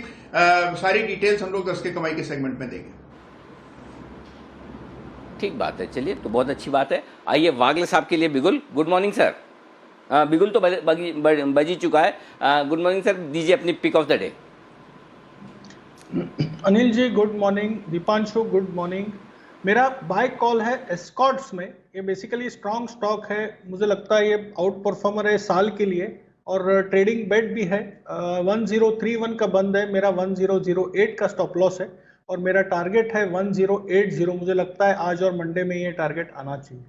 सारी डिटेल्स हम लोग 10 की कमाई के सेगमेंट में देंगे। ठीक बात है, चलिए तो बहुत अच्छी बात है। आइए वागले साहब के लिए बिगुल। Good morning sir. बिगुल तो बज ही चुका है। गुड मॉर्निंग सर, दीजिए अपनी pick of the day. Anil ji good morning, Deepanshu good morning. मेरा बाय कॉल है एस्कॉर्ट्स में। ये बेसिकली स्ट्रॉन्ग स्टॉक है, मुझे लगता है ये आउट परफॉर्मर है साल के लिए, और ट्रेडिंग बेट भी है। 1031 का बंद है, मेरा 1008 का स्टॉप लॉस है, और मेरा टारगेट है 1080। मुझे लगता है आज और मंडे में ये टारगेट आना चाहिए।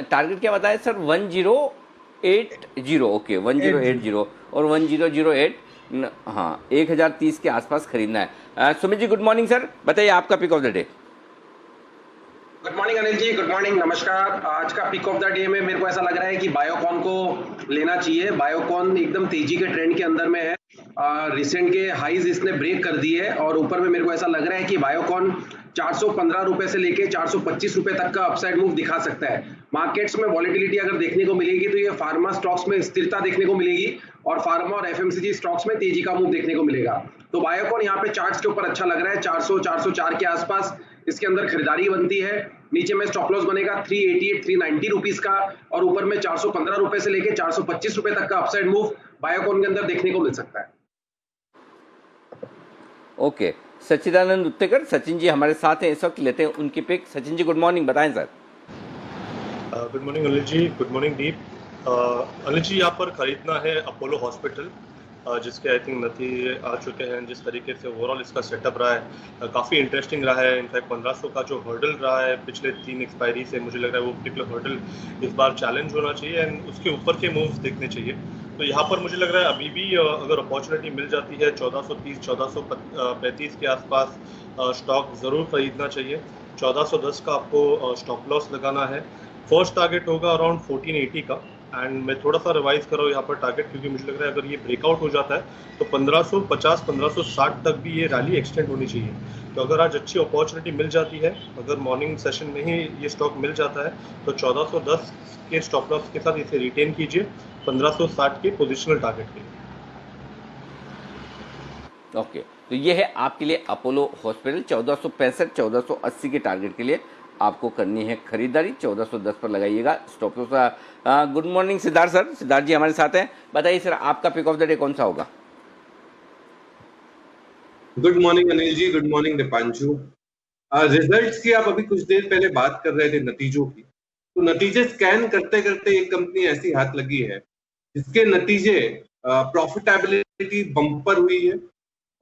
टारगेट क्या बताया सर? 1080। ओके 1080 और 1008। हाँ 1030 के आसपास खरीदना है। Sumit ji good morning sir, बताइए आपका pick of the day. Good morning Anil ji, good morning, नमस्कार। आज का पिक ऑफ द डे में मेरे को ऐसा लग रहा है कि बायोकॉन को लेना चाहिए। बायोकॉन एकदम तेजी के ट्रेंड के अंदर में है। रिसेंट के हाईज इसने ब्रेक कर दिए है, और ऊपर में मेरे को ऐसा लग रहा है कि बायोकॉन 415 रुपए से लेके 425 रुपए तक का अपसाइड मूव दिखा सकता है। मार्केट्स में वॉलेटिलिटी अगर देखने को मिलेगी तो ये फार्मा स्टॉक्स में स्थिरता देखने को मिलेगी, और फार्मा और एफएमसीजी स्टॉक्स में तेजी का मूव देखने को मिलेगा। तो बायोकॉन यहाँ पे चार्ट्स के ऊपर अच्छा लग रहा है। 400 404 के आसपास इसके अंदर खरीदारी बनती है। नीचे में स्टॉप लॉस बनेगा 388 390 रुपीस का, और ऊपर में 415 रुपए से लेके 425 रुपए तक का अपसाइड मूव बायोकॉन के अंदर देखने को मिल सकता है। ओके सच्चिदानंद उत्तेकर, सचिन जी हमारे साथ हैं इस वक्त, लेते हैं उनकी pick. Sachin ji good morning, बताएं sir. Good morning Anil ji, good morning दीप। अनिल जी यहाँ पर खरीदना है अपोलो हॉस्पिटल, जिसके आई थिंक नतीजे आ चुके हैं। जिस तरीके से ओवरऑल इसका सेटअप रहा है काफ़ी इंटरेस्टिंग रहा है। इनफैक्ट 1500 का जो हर्डल रहा है पिछले 3 एक्सपायरी से, मुझे लग रहा है वो पर्टिकुलर हर्डल इस बार चैलेंज होना चाहिए, एंड उसके ऊपर के मूव्स देखने चाहिए। तो यहाँ पर मुझे लग रहा है अभी भी अगर अपॉर्चुनिटी मिल जाती है 1430 1435 के आसपास स्टॉक ज़रूर खरीदना चाहिए। 1410 का आपको स्टॉप लॉस लगाना है। फर्स्ट टारगेट होगा अराउंड 1480 का, एंड मैं थोड़ा सा रिवाइज कर रहा हूँ यहाँ पर टारगेट, क्योंकि मुझे लग रहा है अगर ये ब्रेकआउट हो जाता है तो 1550 1560 तक भी ये रैली एक्सटेंड होनी चाहिए। तो अगर आज अच्छी अपॉर्चुनिटी मिल जाती है, अगर मॉर्निंग सेशन में ही ये स्टॉक मिल जाता है, तो 1410 के स्टॉप लॉस के साथ इसे रिटेन कीजिए 1560 के पोजिशनल टारगेट के लिए। ओके तो ये है आपके लिए अपोलो हॉस्पिटल। 1465 1480 के टारगेट के लिए आपको करनी है खरीदारी। 1410 पर लगाइएगा stop loss. Good morning Siddharth sir, Siddharth ji हमारे साथ हैं, बताइए सर आपका पिक ऑफ द डे कौन सा होगा? Good morning Anil ji, good morning Deepanshu. Results की आप अभी कुछ देर पहले बात कर रहे थे, नतीजों की। तो नतीजे स्कैन करते करते एक कंपनी ऐसी हाथ लगी है जिसके नतीजे प्रॉफिटेबिलिटी बम्पर हुई है,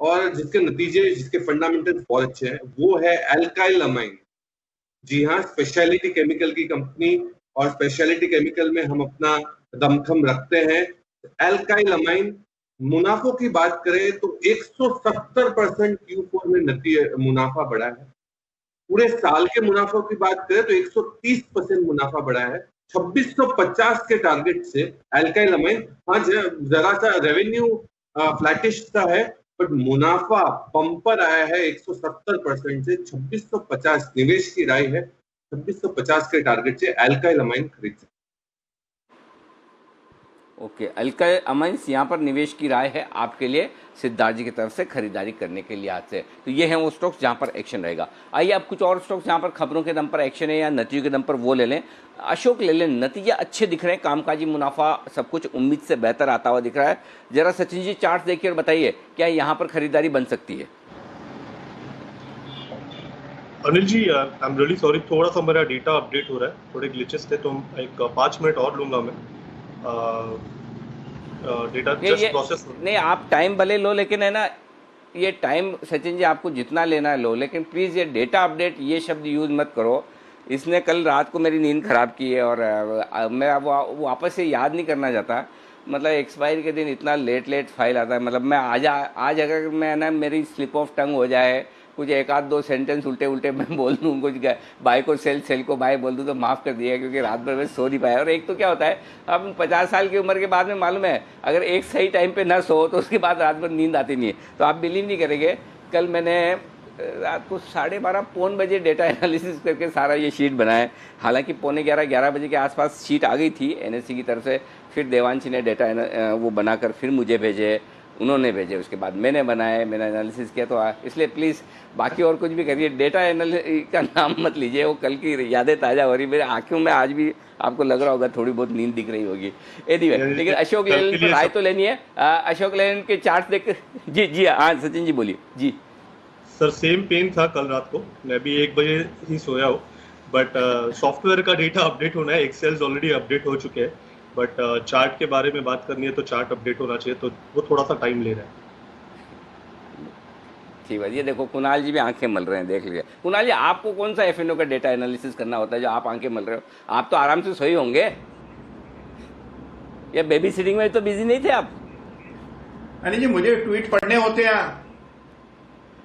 और जिसके नतीजे, जिसके फंडामेंटल्स बहुत अच्छे हैं, वो है अल्काइल अमाइन। जी हाँ, स्पेशलिटी केमिकल की कंपनी, और स्पेशलिटी केमिकल में हम अपना दमखम रखते हैं। अल्काइल अमाइन मुनाफों की बात करें तो 170% Q4 में मुनाफा बढ़ा है। पूरे साल के मुनाफों की बात करें तो 130% मुनाफा बढ़ा है। 2650 के टारगेट से अल्काइल अमाइन, हाँ जरा सा रेवेन्यू फ्लैटिश सा है, बट मुनाफा बम्पर आया है 170% से 2650। निवेश की राय है 2650 के टारगेट से अल्काइल अमाइन खरीद सकते। ओके, अल्कल अमन्स यहाँ पर निवेश की राय है आपके लिए सिद्धार्थ जी की तरफ से खरीदारी करने के लिए आज से। तो ये हैं वो स्टॉक्स जहाँ पर एक्शन रहेगा। आइए अब कुछ और स्टॉक्स जहाँ पर खबरों के दम पर एक्शन है या नतीजों के दम पर वो ले लें। अशोक ले लें, नतीजे अच्छे दिख रहे हैं, कामकाजी मुनाफा सब कुछ उम्मीद से बेहतर आता हुआ दिख रहा है। जरा सचिन जी चार्ट देखिए और बताइए क्या यहाँ पर खरीदारी बन सकती है? Anil ji, I am really sorry, थोड़ा सा मेरा डेटा अपडेट हो रहा है, थोड़े ग्लिचेस थे, तो एक 5 मिनट और लूंगा मैं। Data just process. नहीं, आप टाइम भले लो, लेकिन है ना, ये टाइम सचिन जी आपको जितना लेना है लो, लेकिन प्लीज़ ये डेटा अपडेट ये शब्द यूज़ मत करो। इसने कल रात को मेरी नींद खराब की है और मैं वो वापस से याद नहीं करना चाहता। मतलब एक्सपायरी के दिन इतना लेट फाइल आता है। मतलब मैं आज अगर मैं ना मेरी स्लिप ऑफ टंग हो जाए, कुछ एक आध दो सेंटेंस उल्टे मैं बोल दूँ, कुछ बाय को सेल को बाय बोल दूँ तो माफ़ कर दिया, क्योंकि रात भर में सो नहीं पाया। और एक तो क्या होता है, अब 50 साल की उम्र के बाद में मालूम है, अगर एक सही टाइम पे ना सो तो उसके बाद रात भर नींद आती नहीं है। तो आप बिलीव नहीं करेंगे, कल मैंने रात को 12:30 पौन बजे डेटा एनालिसिस करके सारा ये शीट बनाया। हालांकि 11:45 बजे के आसपास शीट आ गई थी एनएससी की तरफ से। फिर देवांशी ने डेटा वो बनाकर फिर मुझे भेजे, उन्होंने भेजे, उसके बाद मैंने बनाए, मैंने एनालिसिस किया। तो इसलिए प्लीज़ बाकी और कुछ भी करिए, डेटा एनालिसिस का नाम मत लीजिए। वो कल की यादें ताज़ा हो रही, मेरे आँखों में आज भी आपको लग रहा होगा थोड़ी बहुत नींद दिख रही होगी। लेकिन अशोक लेलैंड पर राय तो लेनी है। अशोक लेलैंड के चार्ट देख। जी हाँ सचिन जी बोलिए। जी सर, सेम पेन था कल रात को, मैं भी 1 बजे ही सोया हूँ, बट सॉफ्टवेयर का डेटा अपडेट होना है, एक्सेल्स ऑलरेडी अपडेट हो चुके हैं, बट चार्ट के बारे में बात करनी है तो चार्ट अपडेट होना चाहिए, तो वो थोड़ा सा टाइम ले रहा है। ठीक है, ये देखो कुणाल जी भी आंखें मल रहे हैं, देख लीजिए। कुणाल जी, आपको कौन सा एफएनओ का डेटा एनालिसिस करना होता है जो आप आंखें मल रहे हो? आप तो आराम से सोए होंगे, या बेबी सिटिंग में तो बिजी नहीं थे आप? अनिल जी मुझे ट्वीट पढ़ने होते हैं,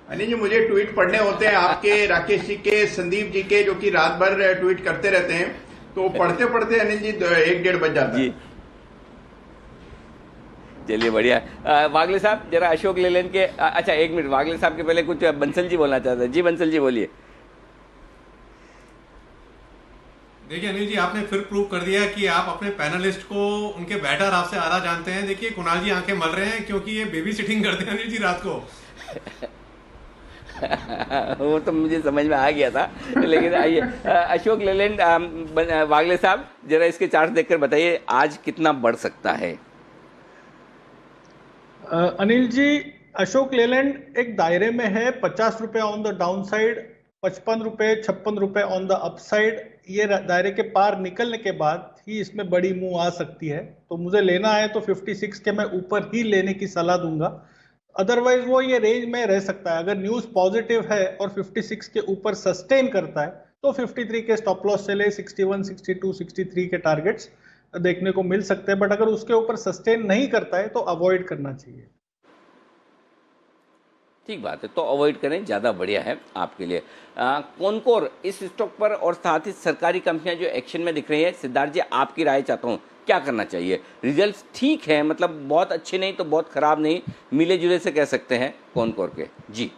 अनिल जी मुझे ट्वीट पढ़ने होते हैं आपके, राकेश जी के, संदीप जी के, जो कि रात भर ट्वीट करते रहते हैं। तो पढ़ते पढ़ते अनिल जी 1-1:30 बज जाता है। चलिए बढ़िया। वागले साहब जरा अशोक लेलैंड के, अच्छा 1 मिनट, वागले साहब के पहले कुछ बंसल जी बोलना चाहते हैं। जी बंसल जी बोलिए। देखिए अनिल जी, आपने फिर प्रूव कर दिया कि आप अपने पैनलिस्ट को उनके बैटर आपसे आधा जानते हैं। देखिए कुणाल जी आंखें मल रहे हैं क्योंकि ये बेबी सिटिंग करते हैं अनिल जी रात को। वो तो मुझे समझ में आ गया था, लेकिन आइए अशोक लेलैंड, वागले साहब जरा इसके चार्ट देखकर बताइए आज कितना बढ़ सकता है? अनिल जी, अशोक लेलैंड एक दायरे में है, 50 रुपए ऑन द डाउन साइड, 55 रुपए 56 रुपए ऑन द अप साइड। ये दायरे के पार निकलने के बाद ही इसमें बड़ी मूव आ सकती है। तो मुझे लेना है तो 56 के मैं ऊपर ही लेने की सलाह दूंगा, अदरवाइज वो ये रेंज में रह सकता है। अगर न्यूज पॉजिटिव है और 56 के ऊपर सस्टेन करता है तो 53 के स्टॉप लॉस से ले 61, 62, 63 के टारगेट्स देखने को मिल सकते हैं, बट अगर उसके ऊपर सस्टेन नहीं करता है तो अवॉइड करना चाहिए। ठीक बात है, तो अवॉइड करें, ज़्यादा बढ़िया है आपके लिए। कॉनकोर इस स्टॉक पर और साथ ही सरकारी कंपनियां जो एक्शन में दिख रही है, सिद्धार्थ जी आपकी राय चाहता हूँ, क्या करना चाहिए? रिजल्ट्स ठीक हैं, मतलब बहुत अच्छे नहीं तो बहुत खराब नहीं, मिले जुले से कह सकते हैं कॉनकोर के। जी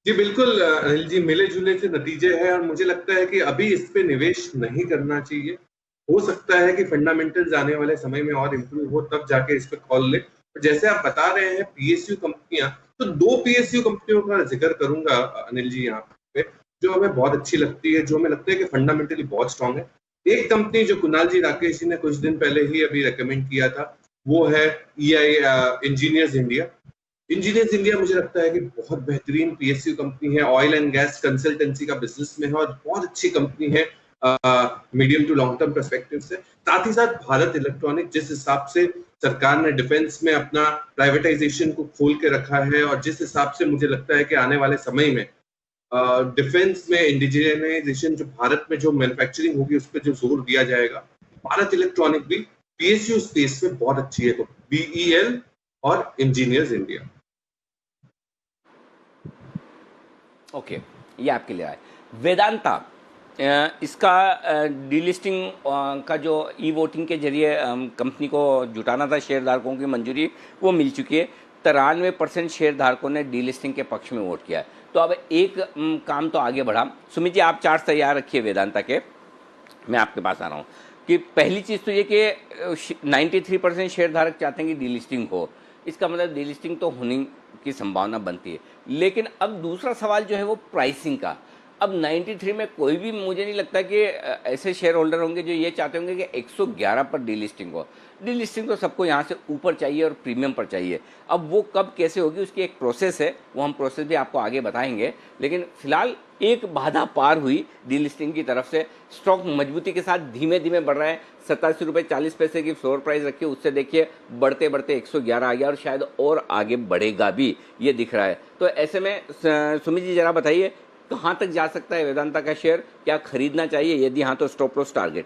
बिल्कुल अनिल जी, मिले जुले से नतीजे हैं और मुझे लगता है कि अभी इस पे निवेश नहीं करना चाहिए। हो सकता है कि फंडामेंटल्स आने वाले समय में और इम्प्रूव हो, तब जाके इस पे कॉल ले। जैसे आप बता रहे हैं पीएसयू कंपनियां, तो 2 पीएसयू कंपनियों का जिक्र करूंगा अनिल जी यहाँ पे, जो हमें बहुत अच्छी लगती है, जो हमें लगता है कि फंडामेंटली बहुत स्ट्रांग है। एक कंपनी जो कुणाल जी राकेश जी ने कुछ दिन पहले ही अभी रेकमेंड किया था, वो है इंजीनियर्स इंडिया। इंजीनियर्स इंडिया मुझे लगता है कि बहुत बेहतरीन पीएसयू कंपनी है, ऑयल एंड गैस कंसल्टेंसी का बिजनेस में है और बहुत अच्छी कंपनी है medium to long term perspective से। साथ ही साथ भारत इलेक्ट्रॉनिक, जिस हिसाब से सरकार ने डिफेंस में अपना प्राइवेटाइजेशन को खोल के रखा है और जिस हिसाब से मुझे लगता है कि आने वाले समय में डिफेंस में इंडिजिनाइजेशन, जो भारत में जो मैन्युफैक्चरिंग होगी उस पर जो जोर दिया जाएगा, भारत इलेक्ट्रॉनिक भी पीएसयू स्पेस में बहुत अच्छी है। तो बीईएल और इंजीनियर्स इंडिया। ओके, ये आपके लिए आए। वेदांता, इसका डीलिस्टिंग का जो ई वोटिंग के जरिए कंपनी को जुटाना था शेयरधारकों की मंजूरी, वो मिल चुकी है। 93% शेयरधारकों ने डीलिस्टिंग के पक्ष में वोट किया है। तो अब एक काम तो आगे बढ़ा। सुमित जी आप चार्ट तैयार रखिए वेदांता के, मैं आपके पास आ रहा हूँ। कि पहली चीज़ तो ये कि 93% शेयर धारक चाहते हैं कि डीलिस्टिंग हो। इसका मतलब डीलिस्टिंग तो होने की संभावना बनती है। लेकिन अब दूसरा सवाल जो है वो प्राइसिंग का। अब 93 में कोई भी मुझे नहीं लगता कि ऐसे शेयर होल्डर होंगे जो ये चाहते होंगे कि 111 पर डीलिस्टिंग हो। डीलिस्टिंग तो सबको यहाँ से ऊपर चाहिए और प्रीमियम पर चाहिए। अब वो कब कैसे होगी उसकी एक प्रोसेस है, वो हम प्रोसेस भी आपको आगे बताएंगे। लेकिन फिलहाल एक बाधा पार हुई डीलिस्टिंग की तरफ से, स्टॉक मजबूती के साथ धीमे धीमे बढ़ रहा है। 87 रुपये 40 पैसे की फ्लोर प्राइस रखी है, उससे देखिए बढ़ते बढ़ते 111 आ गया और शायद और आगे बढ़ेगा भी, ये दिख रहा है। तो ऐसे में सुमित जी जरा बताइए कहाँ तक जा सकता है वेदांता का शेयर, क्या खरीदना चाहिए, यदि हाँ तो स्टॉप लॉस टारगेट?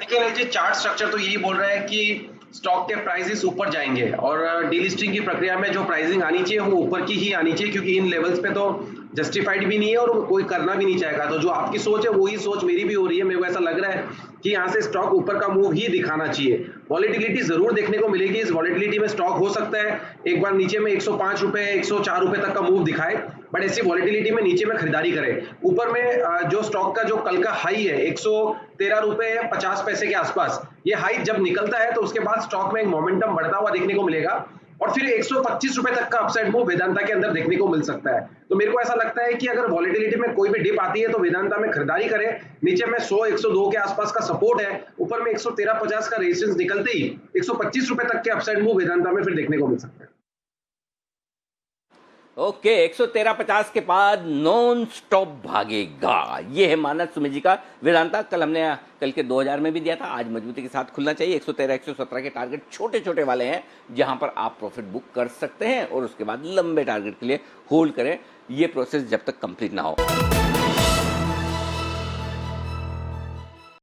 देखिए अनिल जी, चार्ट स्ट्रक्चर तो यही बोल रहा है कि स्टॉक के प्राइसेस ऊपर जाएंगे और डीलिस्टिंग की प्रक्रिया में जो प्राइसिंग आनी चाहिए वो ऊपर की ही आनी चाहिए, क्योंकि इन लेवल्स पे तो जस्टिफाइड भी नहीं है और कोई करना भी नहीं चाहेगा। तो जो आपकी सोच है वही सोच मेरी भी हो रही है। मेरे को ऐसा लग रहा है कि यहाँ से स्टॉक ऊपर का मूव ही दिखाना चाहिए। वॉलेटिलिटी जरूर देखने को मिलेगी। इस वॉलेटिलिटी में स्टॉक हो सकता है एक बार नीचे में 105 रुपए 104 रुपए तक का मूव दिखाए, बट ऐसी वॉलेटिलिटी में नीचे में खरीदारी करे। ऊपर में जो स्टॉक का जो कल का हाई है 113 रुपए 50 पैसे के आसपास, ये हाई जब निकलता है तो उसके बाद स्टॉक में एक मोमेंटम बढ़ता हुआ देखने को मिलेगा और फिर 125 रुपए तक का अपसाइड मूव वेदांता के अंदर देखने को मिल सकता है। तो मेरे को ऐसा लगता है कि अगर वॉलेटिलिटी में कोई भी डिप आती है तो वेदांता में खरीदारी करें। नीचे में 100 102 के आसपास का सपोर्ट है, ऊपर में 113.50 का रेजिस्टेंस निकलते ही 125 रुपए तक के अपसाइड मूव वेदांता में फिर देखने को मिल सकता है। ओके, 113.50 के बाद नॉन स्टॉप भागेगा, ये है मानस सुमित जी का वेदांता। कल हमने कल के 2000 में भी दिया था, आज मजबूती के साथ खुलना चाहिए। 113 117 के टारगेट छोटे छोटे वाले हैं जहां पर आप प्रॉफिट बुक कर सकते हैं और उसके बाद लंबे टारगेट के लिए होल्ड करें, ये प्रोसेस जब तक कंप्लीट ना हो।